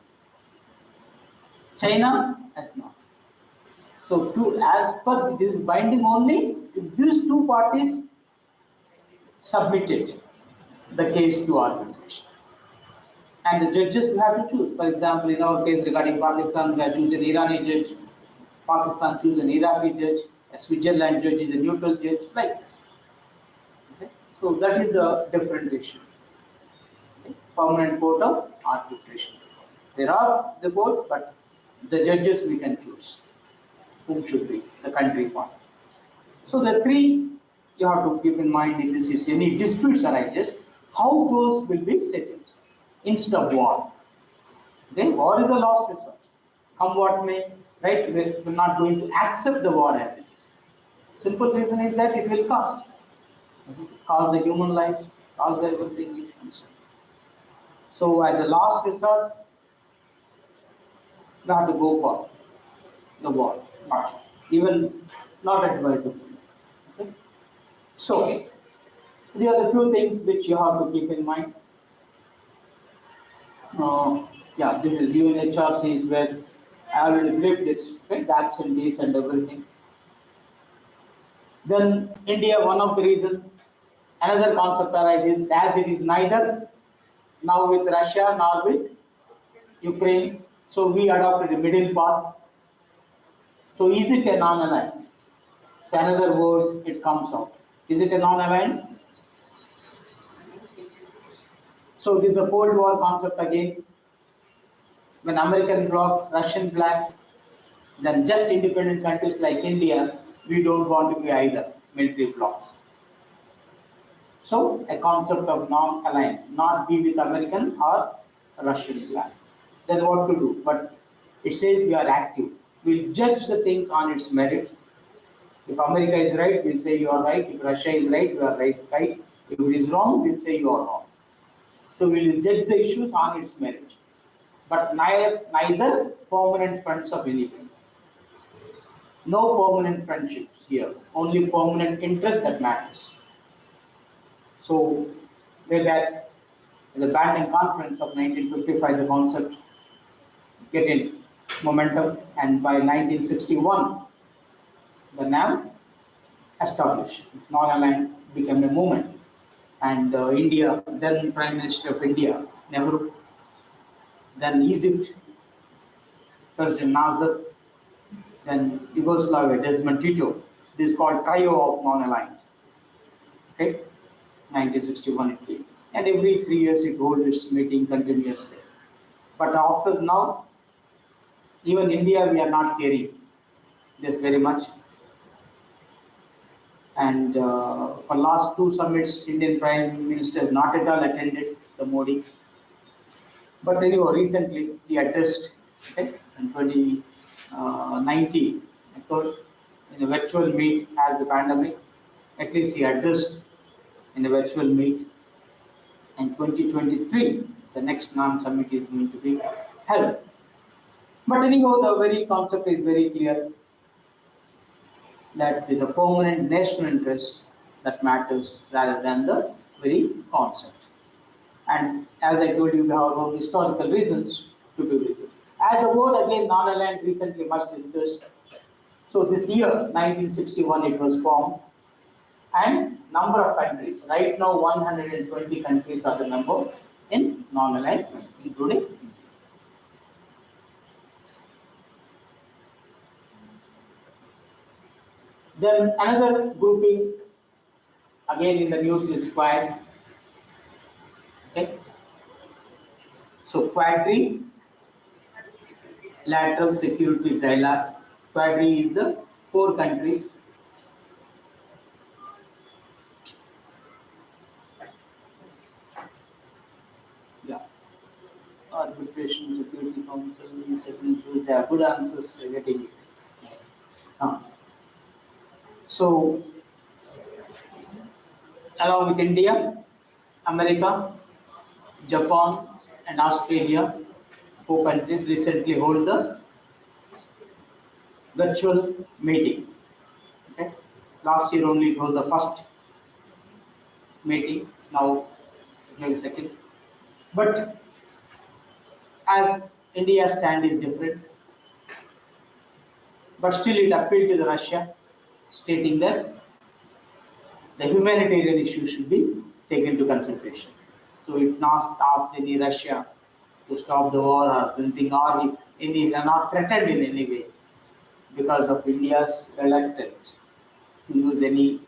China has not. So as per this is binding only if these two parties submitted the case to arbitration. And the judges will have to choose. For example, in our case regarding Pakistan, we have chosen an Irani judge. Pakistan choose an Iraqi judge. A Switzerland judge is a neutral judge, like this. Okay? So that is the different issue. Okay? Permanent court of arbitration. There are the court, but the judges we can choose. Whom should be the country part. So the three you have to keep in mind in this is any disputes arises, how those will be settled. Instead of war. Then war is a last resort. Come what may, right? We're not going to accept the war as it is. Simple reason is that it will cost. Cost the human life, cost everything is concerned. So as a last resort, we have to go for the war. But even not advisable. Okay? So there are the few things which you have to keep in mind. Yeah, this is UNHRC is where I already briefed this, right? The absentees and everything. Then India, one of the reasons, another concept arises as it is neither now with Russia nor with Ukraine. So we adopted a middle path. So is it a non-aligned? So another word it comes out. Is it a non-aligned? So this is a Cold War concept again. When American bloc, Russian black, then just independent countries like India, we don't want to be either military blocs. So a concept of non-aligned, not be with American or Russian black. Then what to do? But it says we are active. We'll judge the things on its merit. If America is right, we'll say you are right. If Russia is right, we are right. If it is wrong, we'll say you are wrong. So we will judge the issues on its merit. But neither permanent friends of anybody. No permanent friendships here. Only permanent interest that matters. So way back in the Banding Conference of 1955, the concept getting momentum, and by 1961, the NAM established. Non-aligned became a movement. And India, then Prime Minister of India, Nehru, then Egypt, President Nasser, then Yugoslavia, Desmond Tito. This is called trio of non-aligned. Okay, 1961 it came. And every 3 years it holds its meeting continuously. But after now, even India, we are not caring this very much. And for last 2 summits, Indian Prime Minister has not at all attended the Modi. But anyway, recently he addressed, okay, in 2019, in a virtual meet as the pandemic. At least he addressed in a virtual meet. And 2023, the next non-summit is going to be held. But anyhow, the very concept is very clear that it is a permanent national interest that matters rather than the very concept. And as I told you, we have our own historical reasons to do with this. As the word again non-aligned recently much discussed. So this year, 1961, it was formed, and number of countries. Right now, 120 countries are the number in non-aligned, including India. Then another grouping, again in the news, is Quad. Okay. So quadrilateral security dialogue. Quadri is the 4 countries. Yeah. Arbitration Security Council, second, they are good answers getting it. So, along with India, America, Japan, and Australia, 4 countries recently hold the virtual meeting. Okay. Last year only it was the first meeting. Now, here a second. But as India's stand is different, but still it appealed to the Russia, stating that the humanitarian issue should be taken into consideration. So it not asked any Russia to stop the war or anything, or if Indians are not threatened in any way because of India's reluctance to use any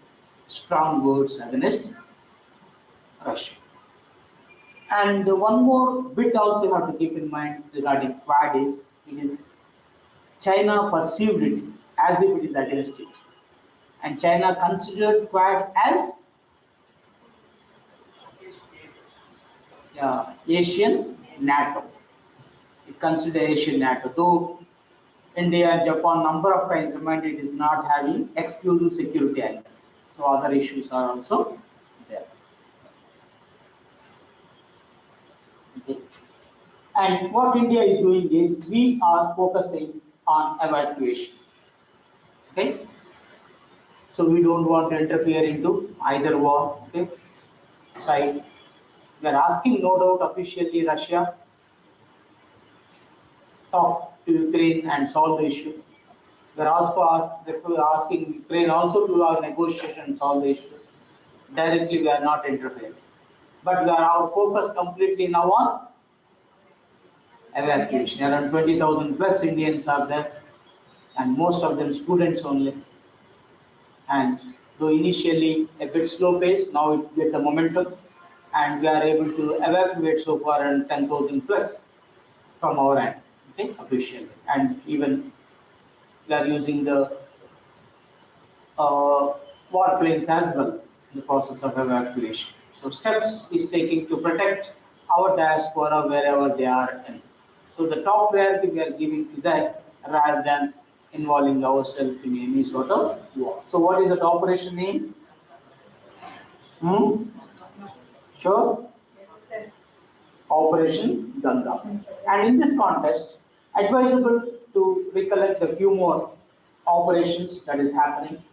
strong words against Russia. And one more bit also you have to keep in mind regarding Quad is, it is China perceived it as if it is against it. And China considered Quad as Asian NATO. It considered Asian NATO, though India and Japan number of times reminded it is not having exclusive security angle. So other issues are also there. Okay. And what India is doing is we are focusing on evacuation. Okay. So we don't want to interfere into either war. Okay. Side. We are asking, no doubt, officially Russia talk to Ukraine and solve the issue. We are also asking Ukraine also to have negotiation and solve the issue. Directly, we are not interfering. But we are our focus completely now on evacuation. Around 20,000 plus Indians are there, and most of them students only. And though initially a bit slow pace, now it gets the momentum, and we are able to evacuate so far around 10,000 plus from our end, okay, officially. And even we are using the warplanes as well in the process of evacuation. So steps is taking to protect our diaspora wherever they are in. So the top priority we are giving to that rather than involving ourselves in any sort of war. So what is that operation name? Sure? Yes, sir. Operation Ganga. And in this context, advisable to recollect a few more operations that is happening.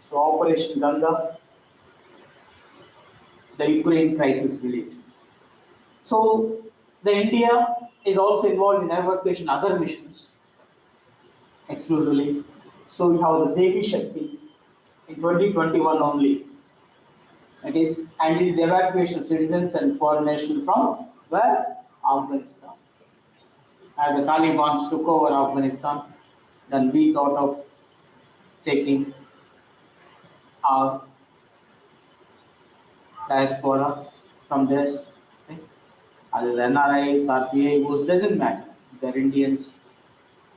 So Operation Ganga, the Ukraine crisis relief. So the India is also involved in evacuation other missions exclusively. So we have the Devi Shakti in 2021 only. It is and it is evacuation of citizens and foreign nationals from where? Afghanistan. As the Taliban took over Afghanistan, then we thought of taking our diaspora from this. Okay? Either the NRIs, RPA, doesn't matter. They're Indians.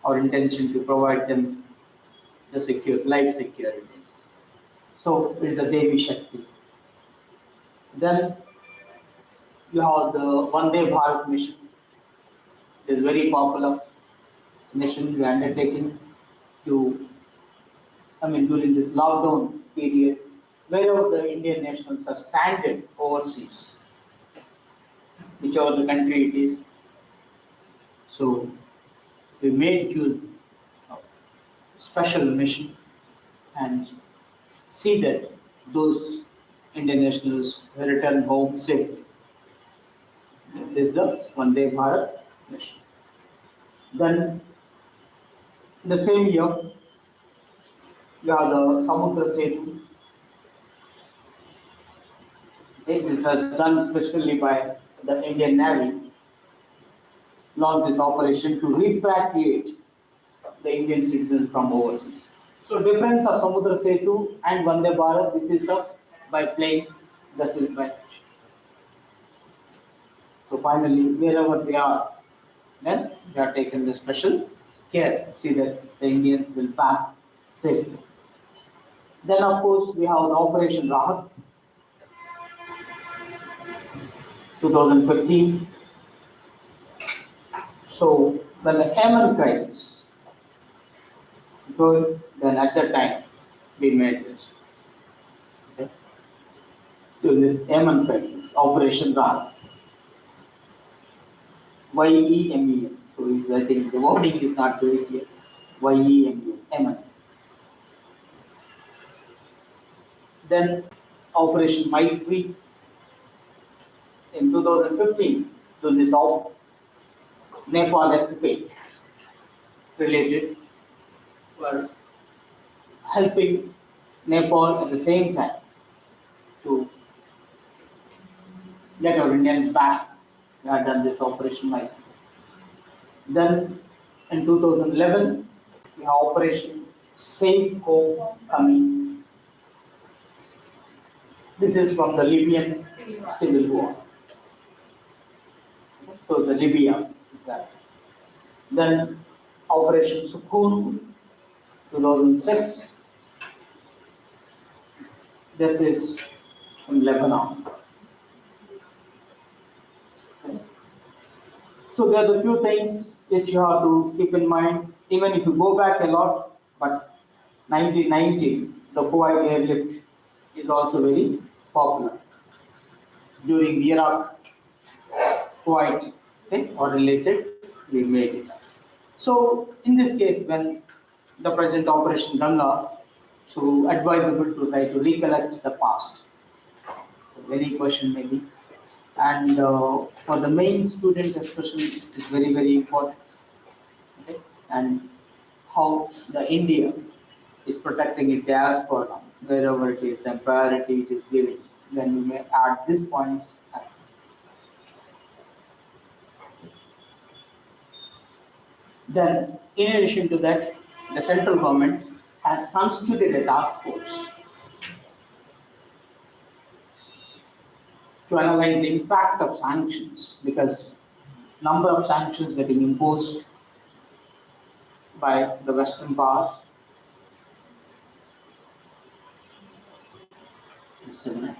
Our intention to provide them the life security. So it is the Devi Shakti. Then you have the Vande Bharat mission. It is very popular mission we are undertaking during this lockdown period, wherever the Indian nationals are stranded overseas, whichever the country it is. So we made use of special mission and see that those Indian nationals return home safely. This is the Vande Bharat mission. Then in the same year, you have the Samudra Setu. Okay, this was done specially by the Indian Navy, launched this operation to repatriate the Indian citizens from overseas. So difference of Samudra Setu and Vande Bharat, this is by plane, this is by. So finally, wherever they are, then they are taken the special care, see that the Indians will back safely. Then of course we have the Operation Rahat, 2015. So when the Yemen crisis occurred, then at that time we made this. Okay? During this Yemen crisis, Operation Rahat. YEMEN. So I think the wording is not very clear. YEMEN. Yemen. Then Operation Maitri in 2015 to this Nepal earthquake related were helping Nepal at the same time to get our Indians back. We had done this Operation Maitri. Then in 2011 we have Operation Safe Home coming. This is from the Libyan civil war. So the Libya is that. Then Operation Sukhun, 2006. This is in Lebanon. So there are the few things which you have to keep in mind, even if you go back a lot, but 1990, the Kuwait airlift is also very popular. During the Iraq, Kuwait, okay, or related, we made it. So in this case, when the present Operation Ganga, so advisable to try to recollect the past. So any question maybe. And for the main student especially, it is very, very important. Okay? And how the India is protecting its diaspora, wherever it is, and priority it is giving. Then you may add this point as Then, in addition to that, the central government has constituted a task force to analyze the impact of sanctions, because number of sanctions getting imposed by the Western powers. Just a minute.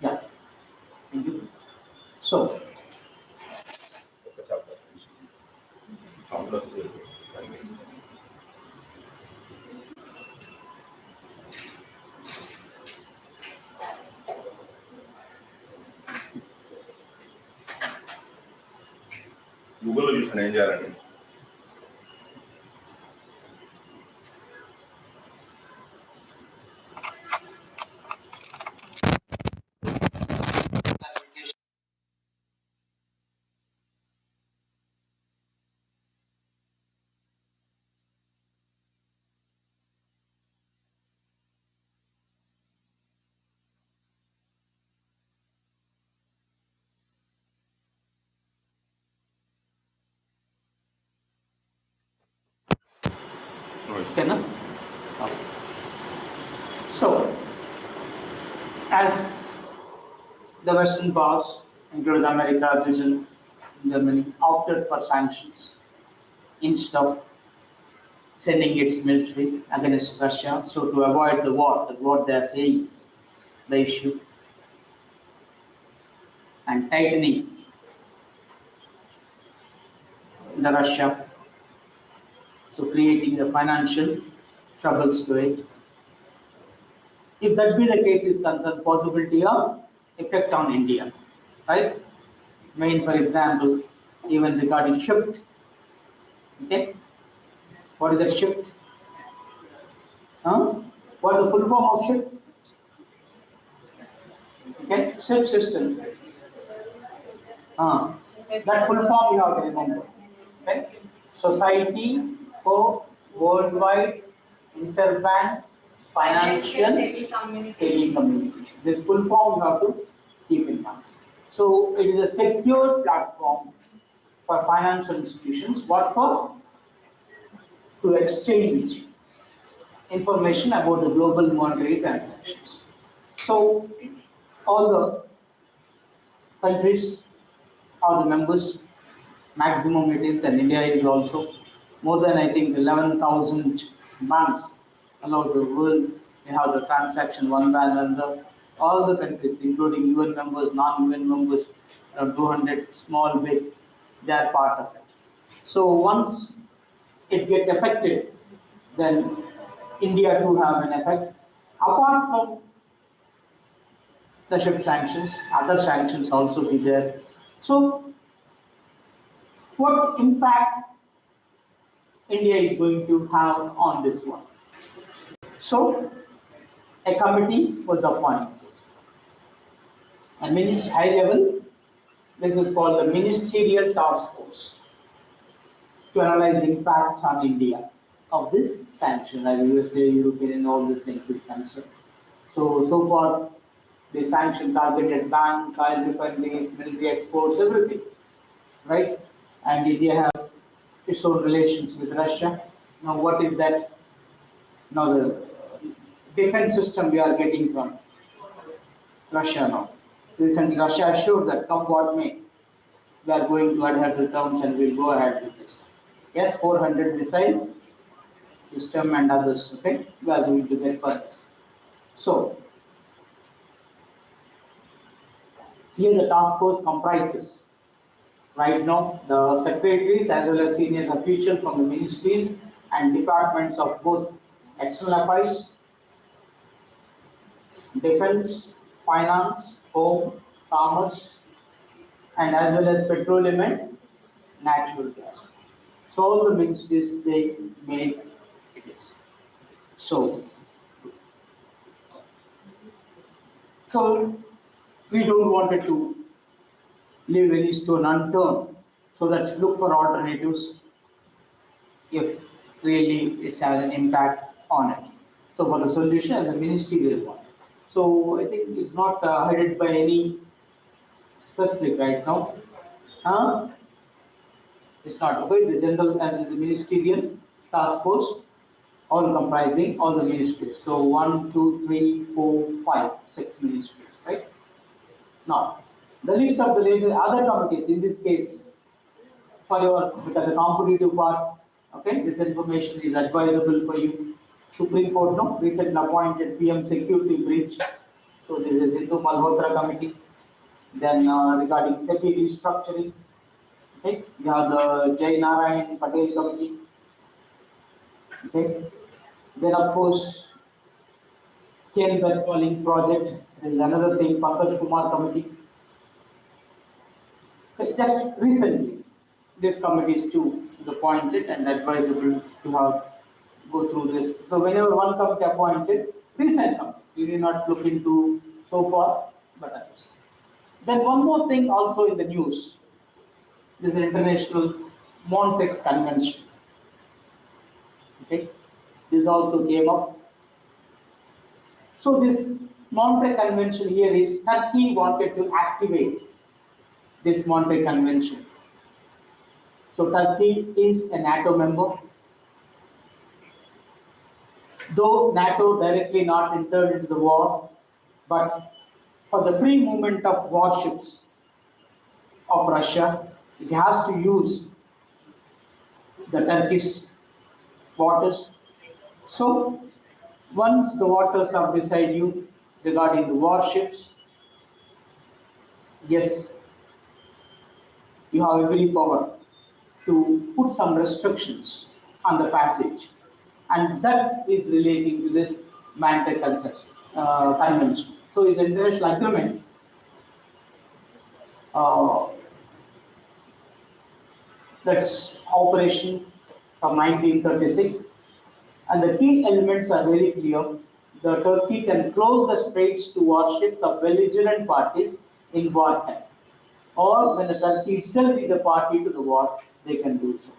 Yeah. Thank you. So, గూగుల్లో చూసాను ఏం చేయాలండి. Okay, no? Okay. So, as the Western powers, including America, Britain, Germany, opted for sanctions instead of sending its military against Russia, so to avoid the war, that's what they are saying, the issue, and tightening the Russia, so creating the financial troubles to it. If that be the case, is concerned possibility of effect on India, right? Main, for example, even regarding shift. Okay, what is the shift? What is the full form of shift? Okay, shift systems. That full form you have to remember. Okay, Society for Worldwide Interbank Financial Telecommunication. This full form you have to keep in mind. So it is a secure platform for financial institutions. What for? To exchange information about the global monetary transactions. So all the countries are the members, maximum it is, and India is also more than I think 11,000 banks allowed the world. We have the transaction one by another. All the countries, including UN members, non-UN members, around 200, small, big, they are part of it. So once it gets affected, then India too have an effect. Apart from the ship sanctions, other sanctions also be there. So what impact India is going to have on this one? So a committee was appointed. And high level, this is called the Ministerial Task Force to analyze the impact on India of this sanction, as USA, European, and all these things is concerned. So far, the sanction targeted banks, oil refineries, military exports, everything, right? And India have its own relations with Russia. Now, what is that? Now, the defense system we are getting from Russia now. Recently, Russia assured that come what may, we are going to adhere to the terms and we'll go ahead with this. Yes, 400 missile system and others, okay, we are going to get for this. So, here the task force comprises, right now, the secretaries as well as senior officials from the ministries and departments of both external affairs, defense, finance, home, commerce, and as well as petroleum and natural gas. So all the ministries they make it is. So we don't want it to leave any stone unturned, so that look for alternatives if really it has an impact on it. So for the solution as a ministerial one. So I think it's not headed by any specific right now. It's not okay. The general as is a ministerial task force, all comprising all the ministries. So 1, 2, 3, 4, 5, 6 ministries, right? Now, the list of the later other committees in this case for your because the competitive part, okay, this information is advisable for you. Supreme Court no recently appointed PM Security Bridge. So this is Hindu Malhotra Committee. Then regarding SEBI restructuring, okay, you have the Jai Narayan Patel Committee. Okay, then of course Ken Bedfalling project. There is another thing, Pankaj Kumar Committee. Okay, just recently, this committees too is appointed and advisable to have go through this. So whenever one committee appointed, recent committees, you need not look into so far, but others. Then one more thing also in the news, this International Montreux Convention. Okay, this also came up. So this Montreux Convention here is Turkey wanted to activate this Montreux Convention. So Turkey is a NATO member. Though NATO directly not entered into the war, but for the free movement of warships of Russia, it has to use the Turkish waters. So once the waters are beside you regarding the warships, yes, you have every power to put some restrictions on the passage, and that is relating to this Montreux Convention. So it's an international agreement that's operation from 1936, and the key elements are very clear. The Turkey can close the straits to warships of belligerent parties in wartime, or when the Turkey itself is a party to the war, they can do so.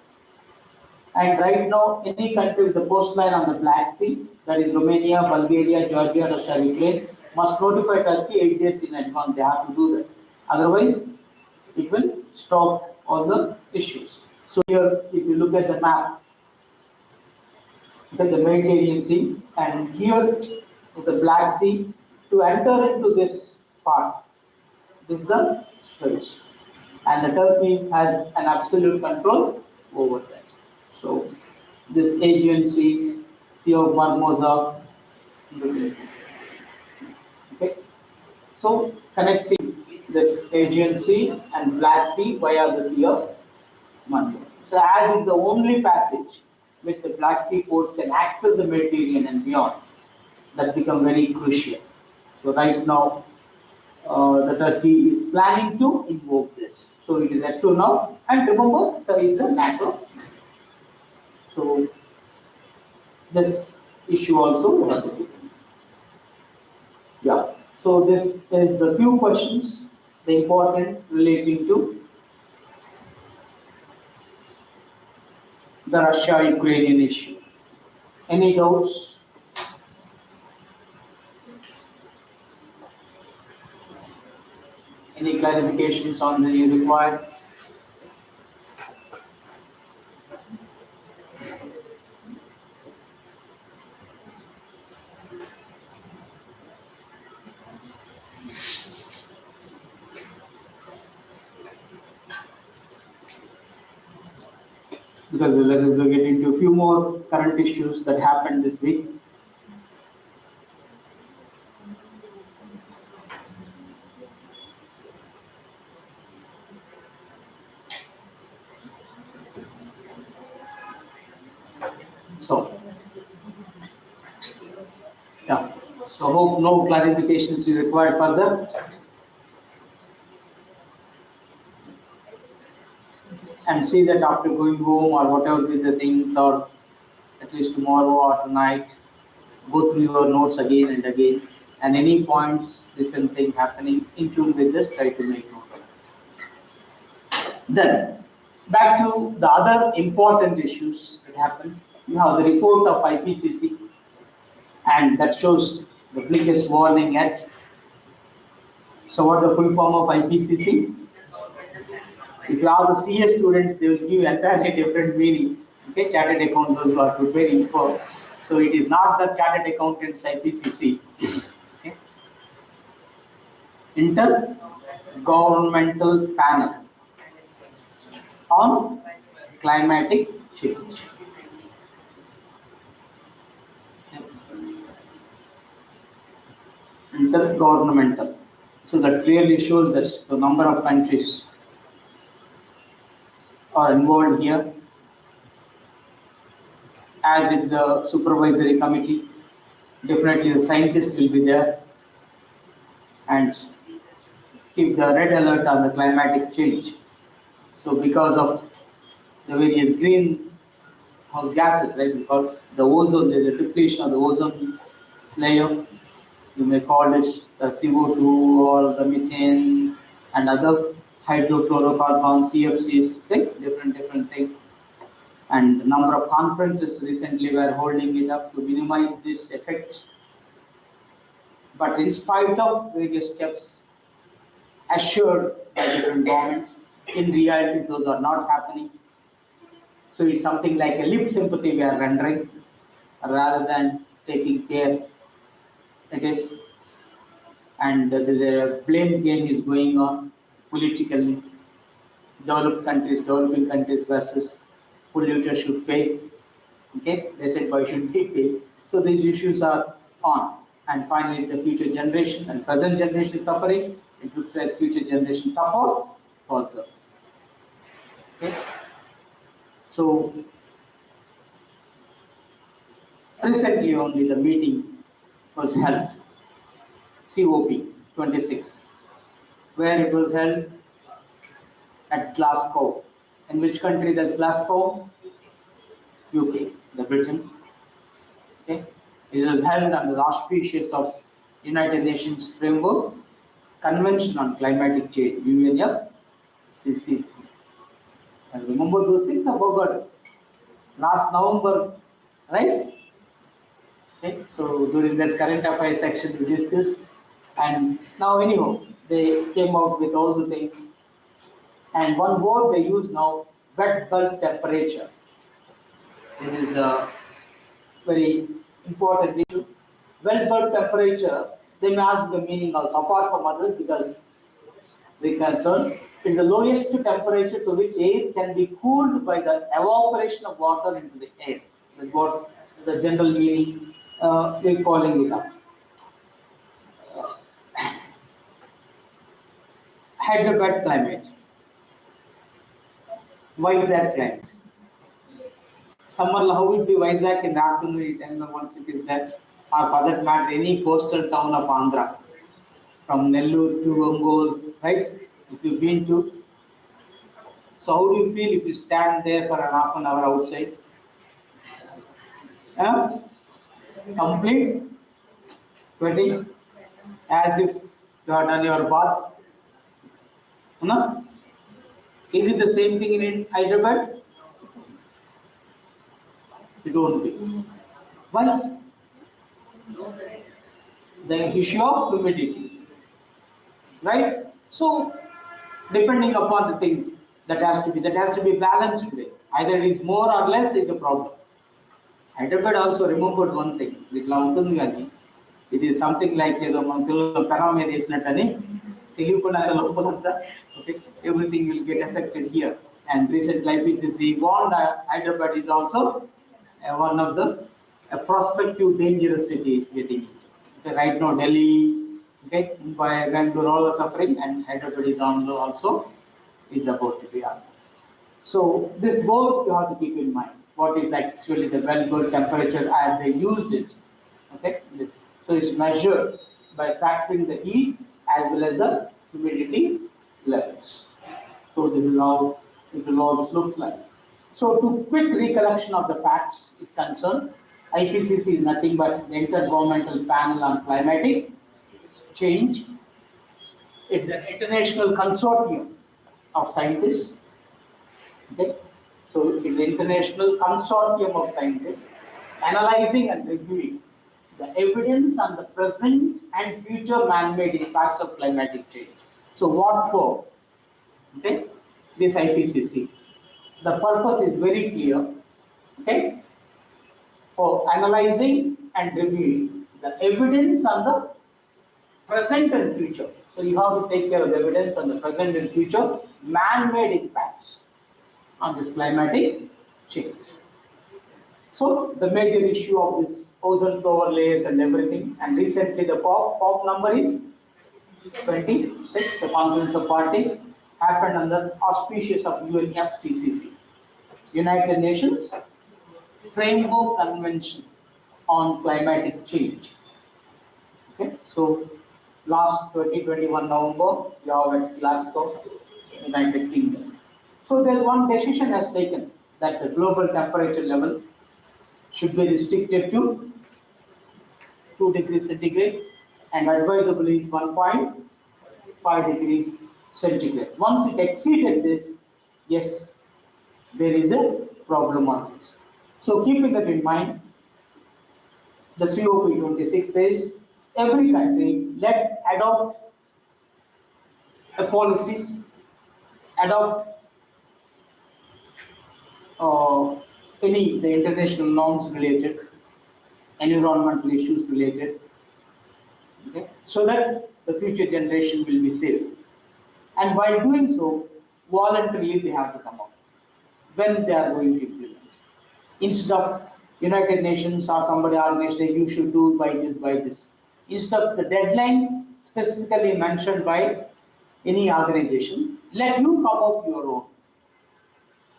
And right now, any country with the coastline on the Black Sea, that is Romania, Bulgaria, Georgia, Russia, Ukraine, must notify Turkey 8 days in advance. They have to do that. Otherwise, it will stop all the issues. So here, if you look at the map, look at the Mediterranean Sea, and here the Black Sea, to enter into this part, this is the straits. And the Turkey has an absolute control over that. So this Aegean Sea, Sea of Marmara, okay. So connecting this Aegean Sea and Black Sea via the Sea of Marmara. So as it's the only passage which the Black Sea ports can access the Mediterranean and beyond, that become very crucial. So right now, the Turkey is planning to invoke this. So it is yet to now. And remember, there is a NATO. So this issue also. Yeah. So this is the few questions, the important relating to the Russia-Ukrainian issue. Any doubts? Any clarifications on the required? Because let us get into a few more current issues that happened this week. So, yeah. So hope no clarifications is required further. And see that after going home or whatever be the things, or at least tomorrow or tonight, go through your notes again and again, and any points, listen thing happening in tune with this, try to make note of it. Then back to the other important issues that happened. You have the report of IPCC, and that shows the biggest warning yet. So what is the full form of IPCC? If you have the CS students, they will give entirely different meaning. Okay, chartered accountants who are preparing for. So it is not the chartered accountants IPCC. Okay. Intergovernmental Panel on Climatic Change. Intergovernmental. So that clearly shows that the number of countries are involved here. As it's a supervisory committee, definitely the scientists will be there and keep the red alert on the climatic change. So because of the various greenhouse gases, right? Because the ozone, there's a depletion of the ozone layer. You may call it the CO2 or the methane and other hydrofluorocarbons, CFCs, right? Different things. And the number of conferences recently were holding it up to minimize this effect. But in spite of various steps assured by different governments, in reality those are not happening. So it's something like a lip sympathy we are rendering rather than taking care. It is, and there's a blame game is going on politically. Developing countries versus polluters should pay. Okay, they said why should we pay? So these issues are on. And finally, the future generation and present generation suffering. It looks like future generation suffer further. Okay. So recently only the meeting was held, COP26, where it was held at Glasgow. In which country that Glasgow? UK, the Britain. Okay. It was held under the auspices of United Nations Framework Convention on Climatic Change, UNFCCC. And remember those things? I forgot. Last November, right? Okay. So during that current affairs section we discussed, and now anyhow they came out with all the things. And one word they use now, wet bulb temperature. This is a very important issue. Wet bulb temperature, they may ask the meaning also, apart from others, because they concern it's the lowest temperature to which air can be cooled by the evaporation of water into the air. That's what the general meaning we're calling it up. Hyderabad climate. Vizag climate. Summer, how would be Vizag in the afternoon, and once it is there, or for that matter, any coastal town of Andhra, from Nellore to Ongole, right? If you've been to, so how do you feel if you stand there for an half an hour outside? Complete sweating, as if you have done your bath. No? Is it the same thing in Hyderabad? It won't be. Why? The issue of humidity, right? So, depending upon the thing that has to be balanced way. Either it is more or less is a problem. Hyderabad also remembered one thing, it is something like everything will get affected here. And recently IPCC warned that Hyderabad is also one of the prospective dangerous cities getting into. Okay, right now Delhi, okay, Mumbai, Bangalore, all are suffering, and Hyderabad is also is about to be honest. So this both you have to keep in mind. What is actually the well-good temperature as they used it. Okay, this. So it's measured by factoring the heat as well as the humidity levels. So this is how it will all look like. So to quick recollection of the facts is concerned, IPCC is nothing but the Intergovernmental Panel on Climatic Change. It's an international consortium of scientists. Okay. So it's an international consortium of scientists analyzing and reviewing the evidence on the present and future man-made impacts of climatic change. So what for? Okay, this IPCC. The purpose is very clear. Okay, for analyzing and reviewing the evidence on the present and future. So you have to take care of the evidence on the present and future man-made impacts on this climatic change. So the major issue of this ozone overlays and everything, and recently the COP number is 26, the Conference of Parties, happened under auspices of UNFCCC, United Nations Framework Convention on Climatic Change. Okay, so last 2021 November, you have at Glasgow, United Kingdom. So there's one decision has taken that the global temperature level should be restricted to 2 degrees centigrade and advisable is 1.5 degrees centigrade. Once it exceeded this, yes, there is a problem on this. So keeping that in mind, the COP26 says every country let adopt a policies, adopt the international norms related, environmental issues related, okay, so that the future generation will be saved. And while doing so, voluntarily they have to come out when they are going to implement. Instead of United Nations or somebody organization, you should do by this. Instead of the deadlines specifically mentioned by any organization, let you come up your own.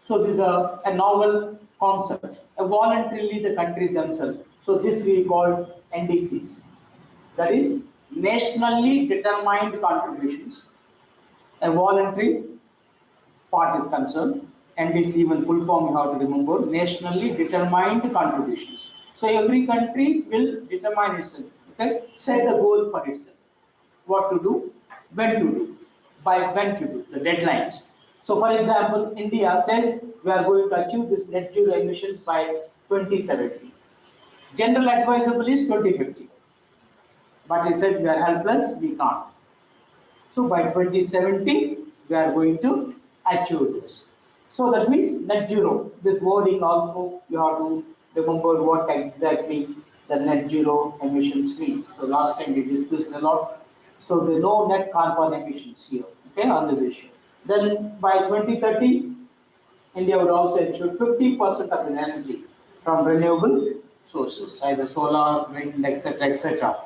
So this is a novel concept, voluntarily the country themselves. So this we call NDCs. That is nationally determined contributions. A voluntary part is concerned. NDC, even full form you have to remember, nationally determined contributions. So every country will determine itself, okay, set the goal for itself. What to do, when to do, by when to do, the deadlines. So for example, India says we are going to achieve this net zero emissions by 2070. General advisable is 2050. But he said we are helpless, we can't. So by 2070, we are going to achieve this. So that means net zero. This wording also you have to remember what exactly the net zero emissions means. So last time we discussed a lot. So there are no net carbon emissions here, okay, on this issue. Then by 2030, India would also ensure 50% of the energy from renewable sources, either solar, wind, etc., etc.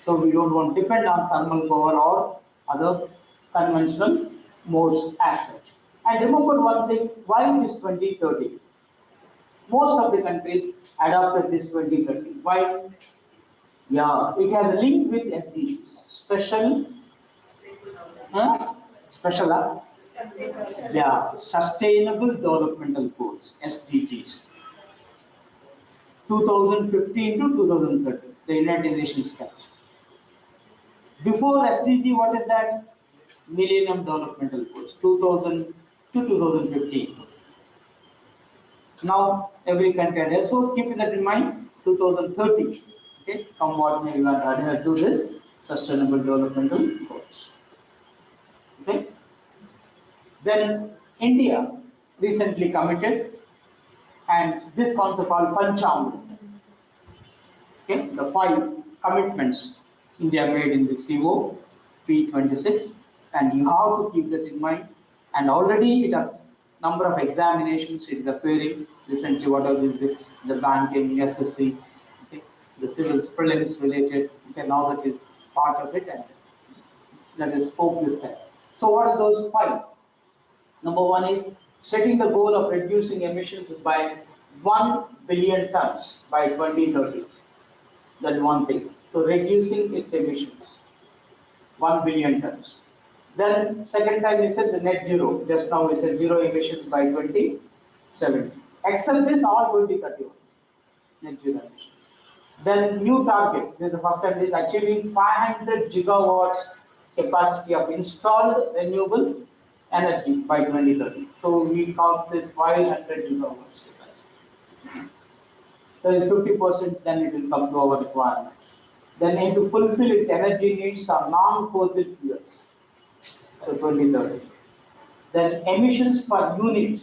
So we don't want to depend on thermal power or other conventional modes as such. And remember one thing, why this 2030? Most of the countries adopted this 2030. Why? Yeah, it has a link with SDGs, special, Sustainable Developmental Goals, SDGs. 2015 to 2030, the United Nations kept. Before SDG, what is that? Millennium Developmental Goals, 2000 to 2015. Now, every country has, so keep that in mind, 2030, okay, come what may you want to do this, Sustainable Developmental Goals. Okay. Then India recently committed, and this concept called Panchamrit. Okay, the 5 commitments India made in the COP26, and you have to keep that in mind. And already a number of examinations is appearing recently. What are these? The banking, SSC, okay, the civil prelims related. Okay, now that is part of it, and that is scope this time. So what are those 5? Number 1 is setting the goal of reducing emissions by 1 billion tons by 2030. That's one thing. So reducing its emissions, 1 billion tons. Then second time we said the net zero. Just now we said zero emissions by 2070. Except this all 2031. Net zero emissions. Then new target. This is the first time is achieving 500 gigawatts capacity of installed renewable energy by 2030. So we count this 500 gigawatts capacity. That is 50%, then it will come to our requirement. Then need to fulfill its energy needs of non-fossil fuels. So 2030. Then emissions per unit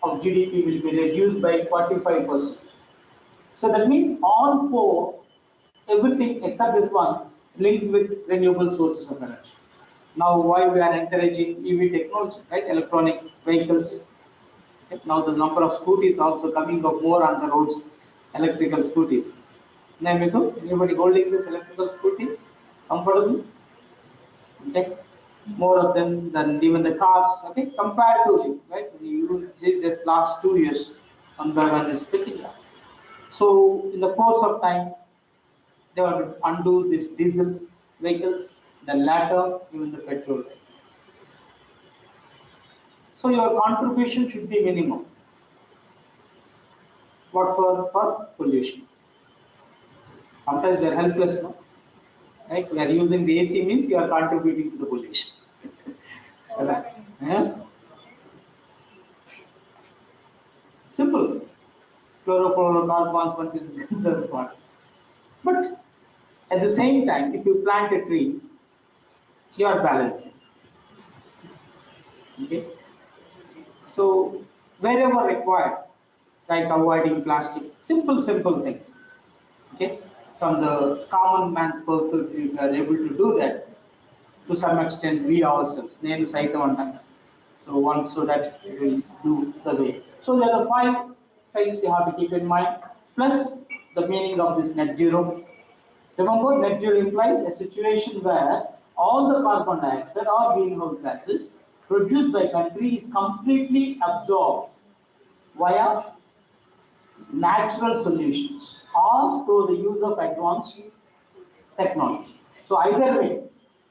of GDP will be reduced by 45%. So that means all 4, everything except this one, linked with renewable sources of energy. Now why we are encouraging EV technology, right? Electronic vehicles. Okay. Now the number of scooters also coming up more on the roads, electrical scooters. Anybody holding this electrical scooty? Comfortable? Okay. More of them than even the cars, okay, comparatively, right? You see this last 2 years, number one is picking up. So in the course of time, they want to undo this diesel vehicles, then later even the petrol vehicles. So your contribution should be minimum. What for pollution. Sometimes we are helpless, no? Right? We are using the AC means you are contributing to the pollution. Yeah? Simple. Chlorofluorocarbons once it is concerned for. But at the same time, if you plant a tree, you are balancing. Okay? So wherever required, like avoiding plastic, simple things. Okay? From the common man's perspective, if we are able to do that, to some extent we ourselves, name Saitavantanga. So that we will do the way. So there are 5 things you have to keep in mind, plus the meaning of this net zero. Remember, net zero implies a situation where all the carbon dioxide or greenhouse gases produced by country is completely absorbed via natural solutions or through the use of advanced technology. So either way,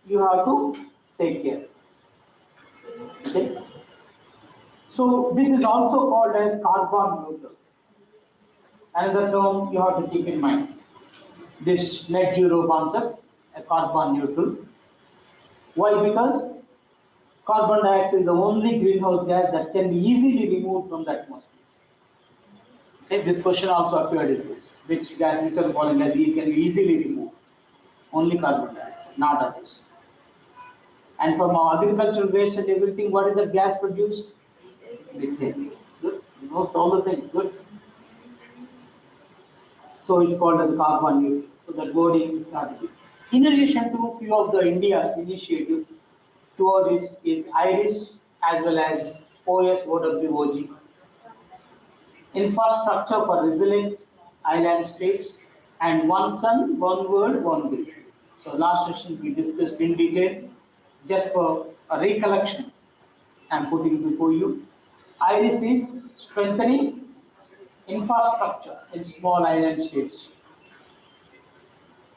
you have to take care. Okay? So this is also called as carbon neutral. Another term you have to keep in mind. This net zero concept, a carbon neutral. Why? Because carbon dioxide is the only greenhouse gas that can be easily removed from the atmosphere. Okay, this question also appeared in this. Which gas, which are the following gas can be easily removed? Only carbon dioxide, not others. And from our agricultural waste and everything, what is the gas produced? Methane. Good. You know all the things. Good. So it's called as carbon neutral. So that word is not good. In addition to few of the India's initiative toward this is IRIS as well as OSOWOG. Infrastructure for resilient island states and one sun, one world, one grid. So last session we discussed in detail. Just for a recollection, I am putting before you. IRIS is strengthening infrastructure in small island states.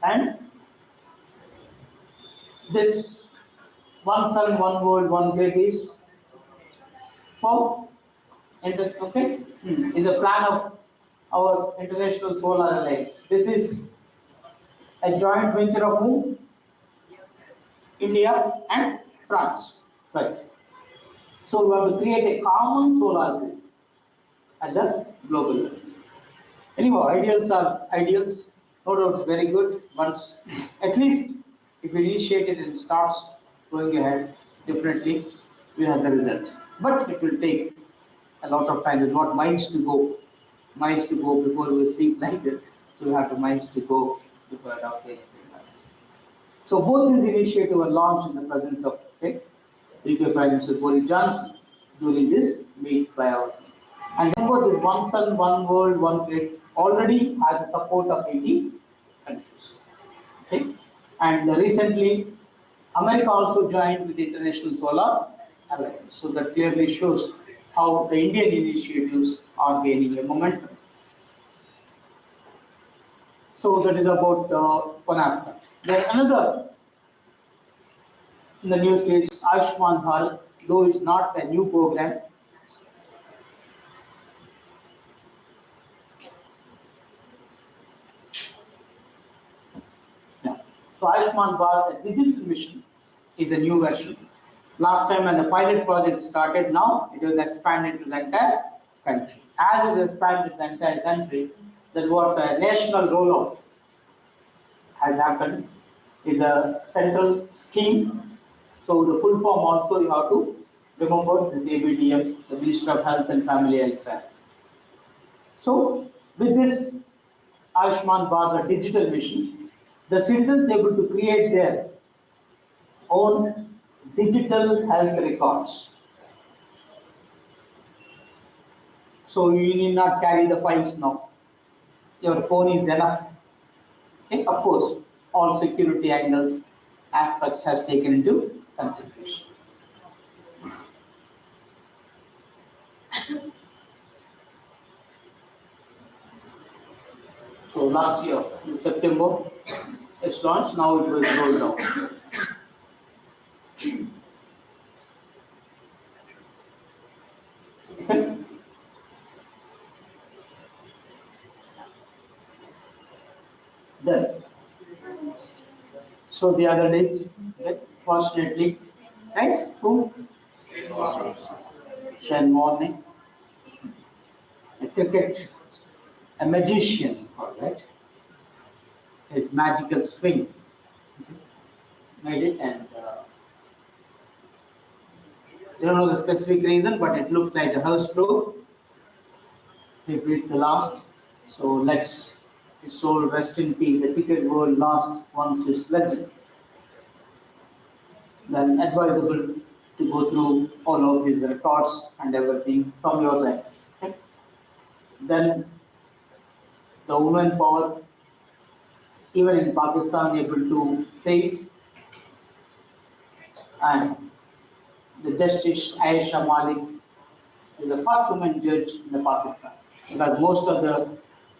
And this one sun, one world, one grid is for okay? Is a plan of our International Solar Alliance. This is a joint venture of whom? India and France. Right. So we have to create a common solar grid at the global level. Anyway, ideals are ideals. No doubt, very good. Once, at least, if we initiate it and starts going ahead, definitely we have the result. But it will take a lot of time. There's what miles to go before we sleep like this. So we have to miles to go before adopting anything else. So both these initiatives were launched in the presence of UK Prime Minister Boris Johnson during this meet by our team. And remember, this one sun, one world, one grid already has the support of 80 countries. Okay? And recently, America also joined with the International Solar Alliance. So that clearly shows how the Indian initiatives are gaining a momentum. So that is about one aspect. Then another in the news is Ayushman Bharat, though it's not a new program. Yeah. So Ayushman Bharat, a digital mission, is a new version. Last time when the pilot project started, now it was expanded to the entire country. As it is expanded to the entire country, that what a national rollout has happened is a central scheme. So the full form also you have to remember this ABDM, the Ministry of Health and Family Welfare. So with this Ayushman Bharat digital mission, the citizens able to create their own digital health records. So you need not carry the files now. Your phone is enough. Okay? Of course, all security angles, aspects has taken into consideration. So last year, in September, it's launched, now it was rolled out. Okay. Then, so the other day, okay, fortunately, right? Who? Shane Warne, a cricket, a magician, all right? His magical swing made it, and you don't know the specific reason, but it looks like the house stroke. He breathed the last. So let's his soul rest in peace. The cricket world lost once its legend. Then advisable to go through all of his records and everything from your side. Okay? Then the women power, even in Pakistan, able to say it. And the Justice Aisha Malik is the first woman judge in the Pakistan. Because most of the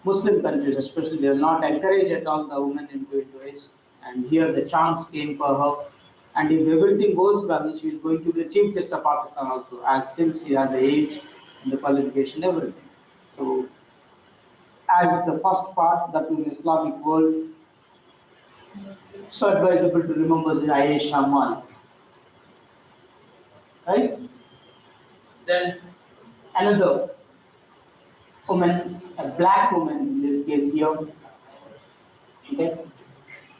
Muslim countries, especially, they will not encourage at all the women into it. And here the chance came for her. And if everything goes well, she is going to be the Chief Justice of Pakistan also, as still she has the age and the qualification, everything. So, as the first part that in the Islamic world, so advisable to remember the Aisha Malik. Right? Then another woman, a black woman in this case here, okay,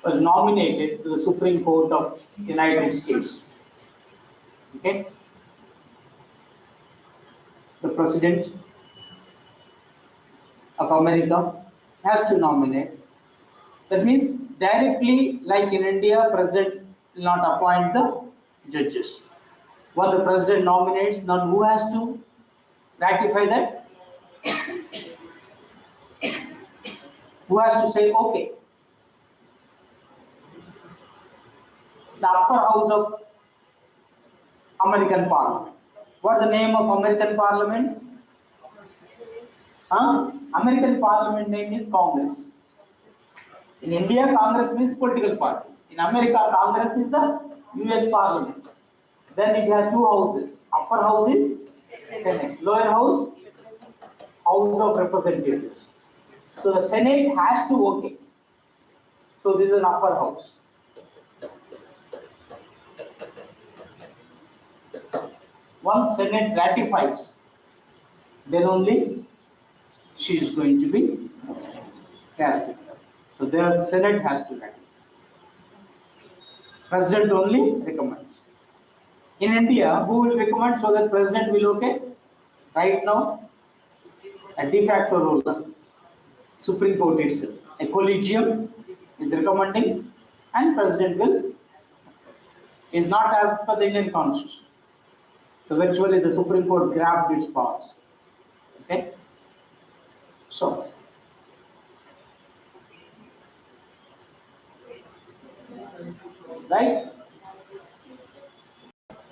was nominated to the Supreme Court of the United States. Okay? The President of America has to nominate. That means directly, like in India, President will not appoint the judges. What the President nominates, now who has to ratify that? Who has to say okay? The upper house of American Parliament. What's the name of American Parliament? American Parliament name is Congress. In India, Congress means political party. In America, Congress is the US Parliament. Then it has two houses. Upper house is Senate. Lower house, House of Representatives. So the Senate has to okay. So this is an upper house. Once Senate ratifies, then only she is going to be cast. So the Senate has to ratify. President only recommends. In India, who will recommend so that President will okay? Right now, a de facto ruler, Supreme Court itself. A collegium is recommending and President will. Is not as per the Indian Constitution. So virtually the Supreme Court grabbed its powers. Okay? So, right?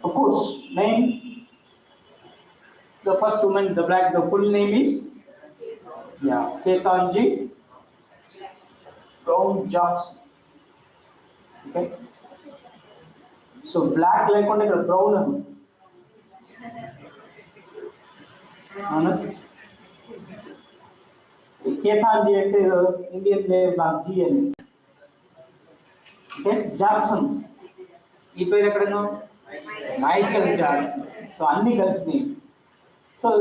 Of course, name, the first woman, the black, the full name is, Ketanji Brown Jackson. Okay? So black like on a brown. Ketanji is Indian name of GN. Okay, Jackson. Michael Jackson. So only girl's name. So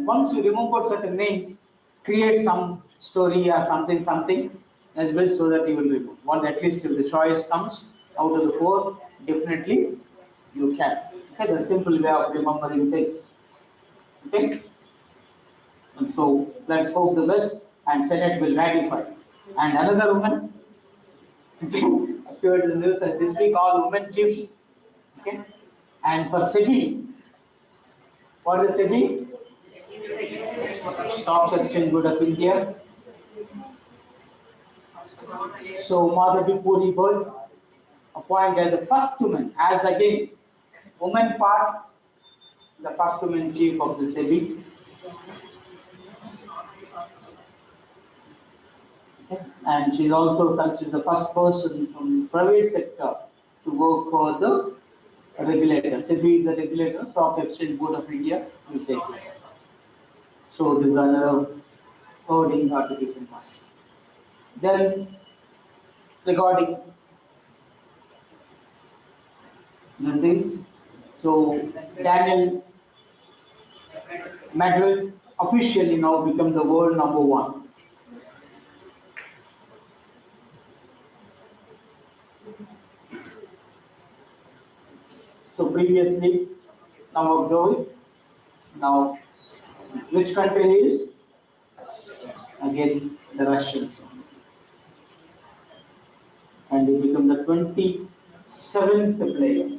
once you remember certain names, create some story or something as well so that you will remember. One at least if the choice comes out of the four, definitely you can. Okay, the simple way of remembering things. Okay? And so let's hope the best and Senate will ratify. And another woman appeared in the news that this week all women chiefs. Okay? And for SEBI, what is SEBI? Stock Exchange Board of India. So Madhavi Puri Bird appointed as the first woman, as again, woman part, the first woman chief of the SEBI. Okay. And she is also considered the first person from private sector to work for the regulator. SEBI is the regulator, Stock Exchange Board of India is taking. So this is another coding article. Then regarding the things. So Daniel Medvedev officially now become the world number one. So previously, now Joey, now which country he is? Again, the Russians. And he became the 27th player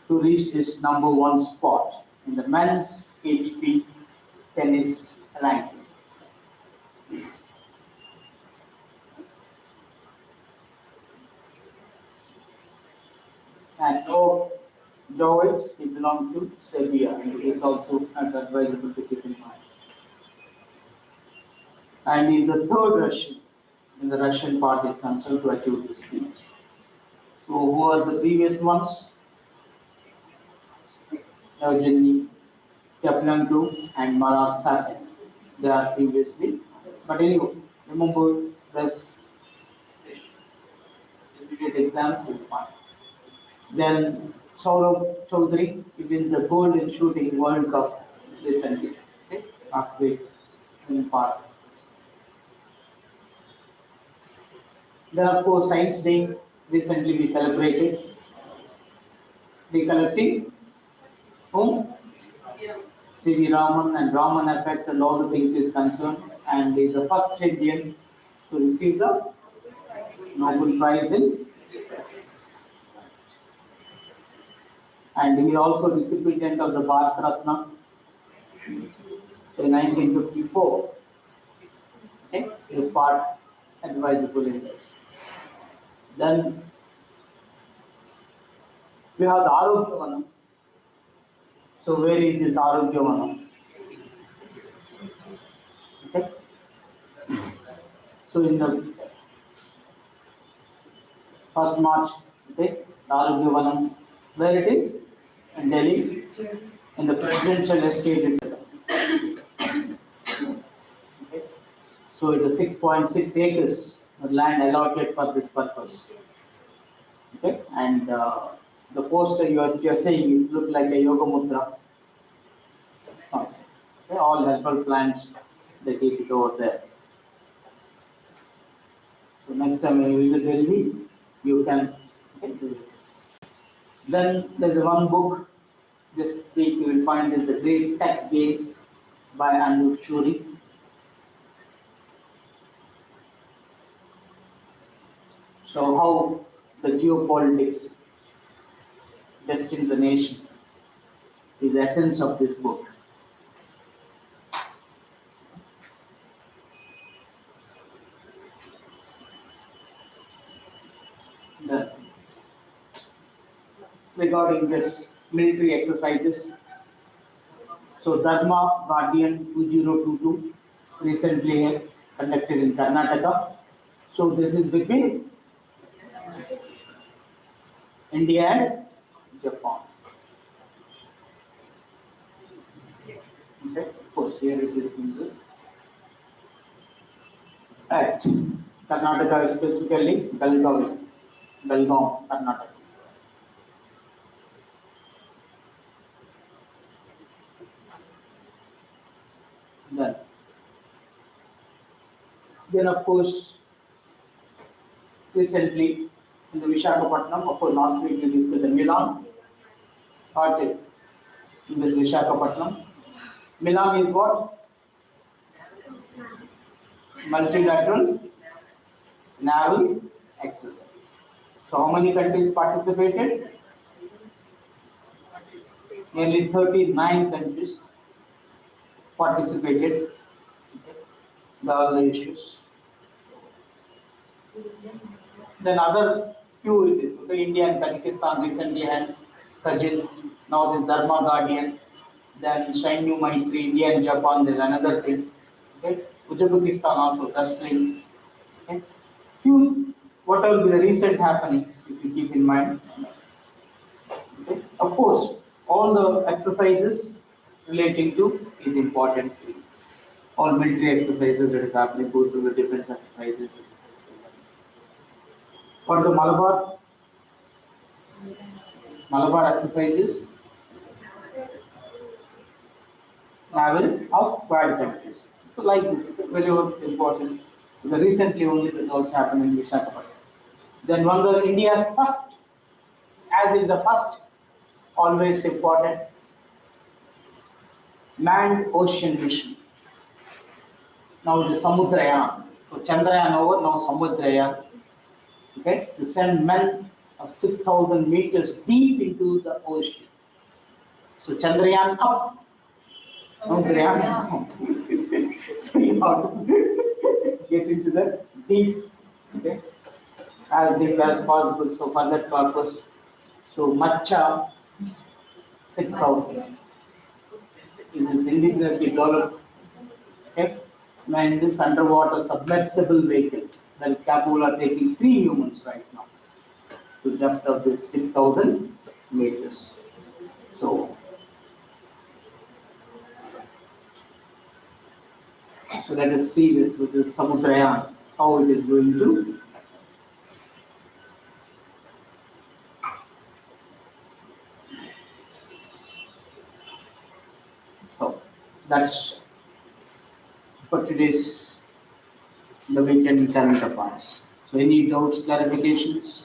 to reach this number one spot in the men's ATP tennis ranking. And Jovic, he belonged to Serbia, and it is also advisable to keep in mind. And he is the third Russian when the Russian part is concerned to achieve this feat. So who are the previous ones? Evgeny Keplenko and Marat Safin. They are previously. But anyway, remember this repeated exams in fine. Then Saurabh Chaudhary wins the gold in shooting World Cup recently. Okay? Last week in part. Then of course Science Day recently we celebrated. Recollecting whom? C.V. Raman and Raman effect and all the things is concerned, and he is the first Indian to receive the Nobel Prize in, and he is also recipient of the Bharat Ratna in 1954. Okay, his part advisable in this. Then we have the Arogyavanam. So where is this Arogyavanam? Okay. So in the 1st March, okay, the Arogyavanam, where it is? In Delhi, in the presidential estate itself. Okay. So it is 6.6 acres of land allotted for this purpose. Okay, and the poster you are saying it look like a yoga mudra. Okay, all herbal plants they keep it over there. So next time when you visit Delhi, you can do this. Then there is one book this week you will find is The Great Tech Game by Anup Shuri. So how the geopolitics destine the nation is the essence of this book. Then, regarding this military exercises, so Dharma Guardian 2022 recently conducted in Karnataka. So this is between India and Japan. Okay, of course, here it is in this. At Karnataka, specifically Belgaum, Karnataka. Then of course, recently in the Visakhapatnam, of course, last week we discussed the Milan. Started in this Visakhapatnam. Milan is what? Multilateral naval exercise. So how many countries participated? Nearly 39 countries participated. The other issues. Then other few it is. Okay, India and Kazakhstan recently had Kajit. Now this Dharma Guardian. Then Shainu Maitri, India and Japan. There's another thing. Okay, Uzbekistan also wrestling. Okay, few what will be the recent happenings if you keep in mind. Okay, of course, all the exercises relating to is important. All military exercises that is happening, go through the different exercises. What are the Malabar exercises? Naval of Wild Countries. So like this, very important. So the recently only that also happened in Visakhapatnam. Then one of India's first, as is the first, always important, manned ocean mission. Now it is Samudrayan. So Chandrayaan over, now Samudrayan. Okay, to send men of 6,000 meters deep into the ocean. So Chandrayaan up, Samudrayan down. So you have to get into the deep, okay, as deep as possible. So for that purpose, so Macha 6,000 is indigenously developed, okay, and this underwater submersible vehicle that is capable of taking 3 humans right now to the depth of this 6,000 meters. So let us see this with the Samudrayan, how it is going to. So that's for today's the weekend current affairs. So any doubts, clarifications?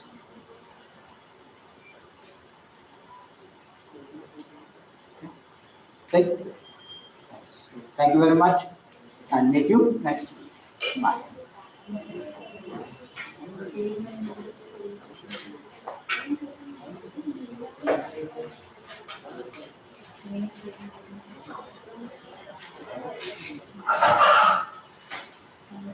Thank you very much and meet you next week. Bye.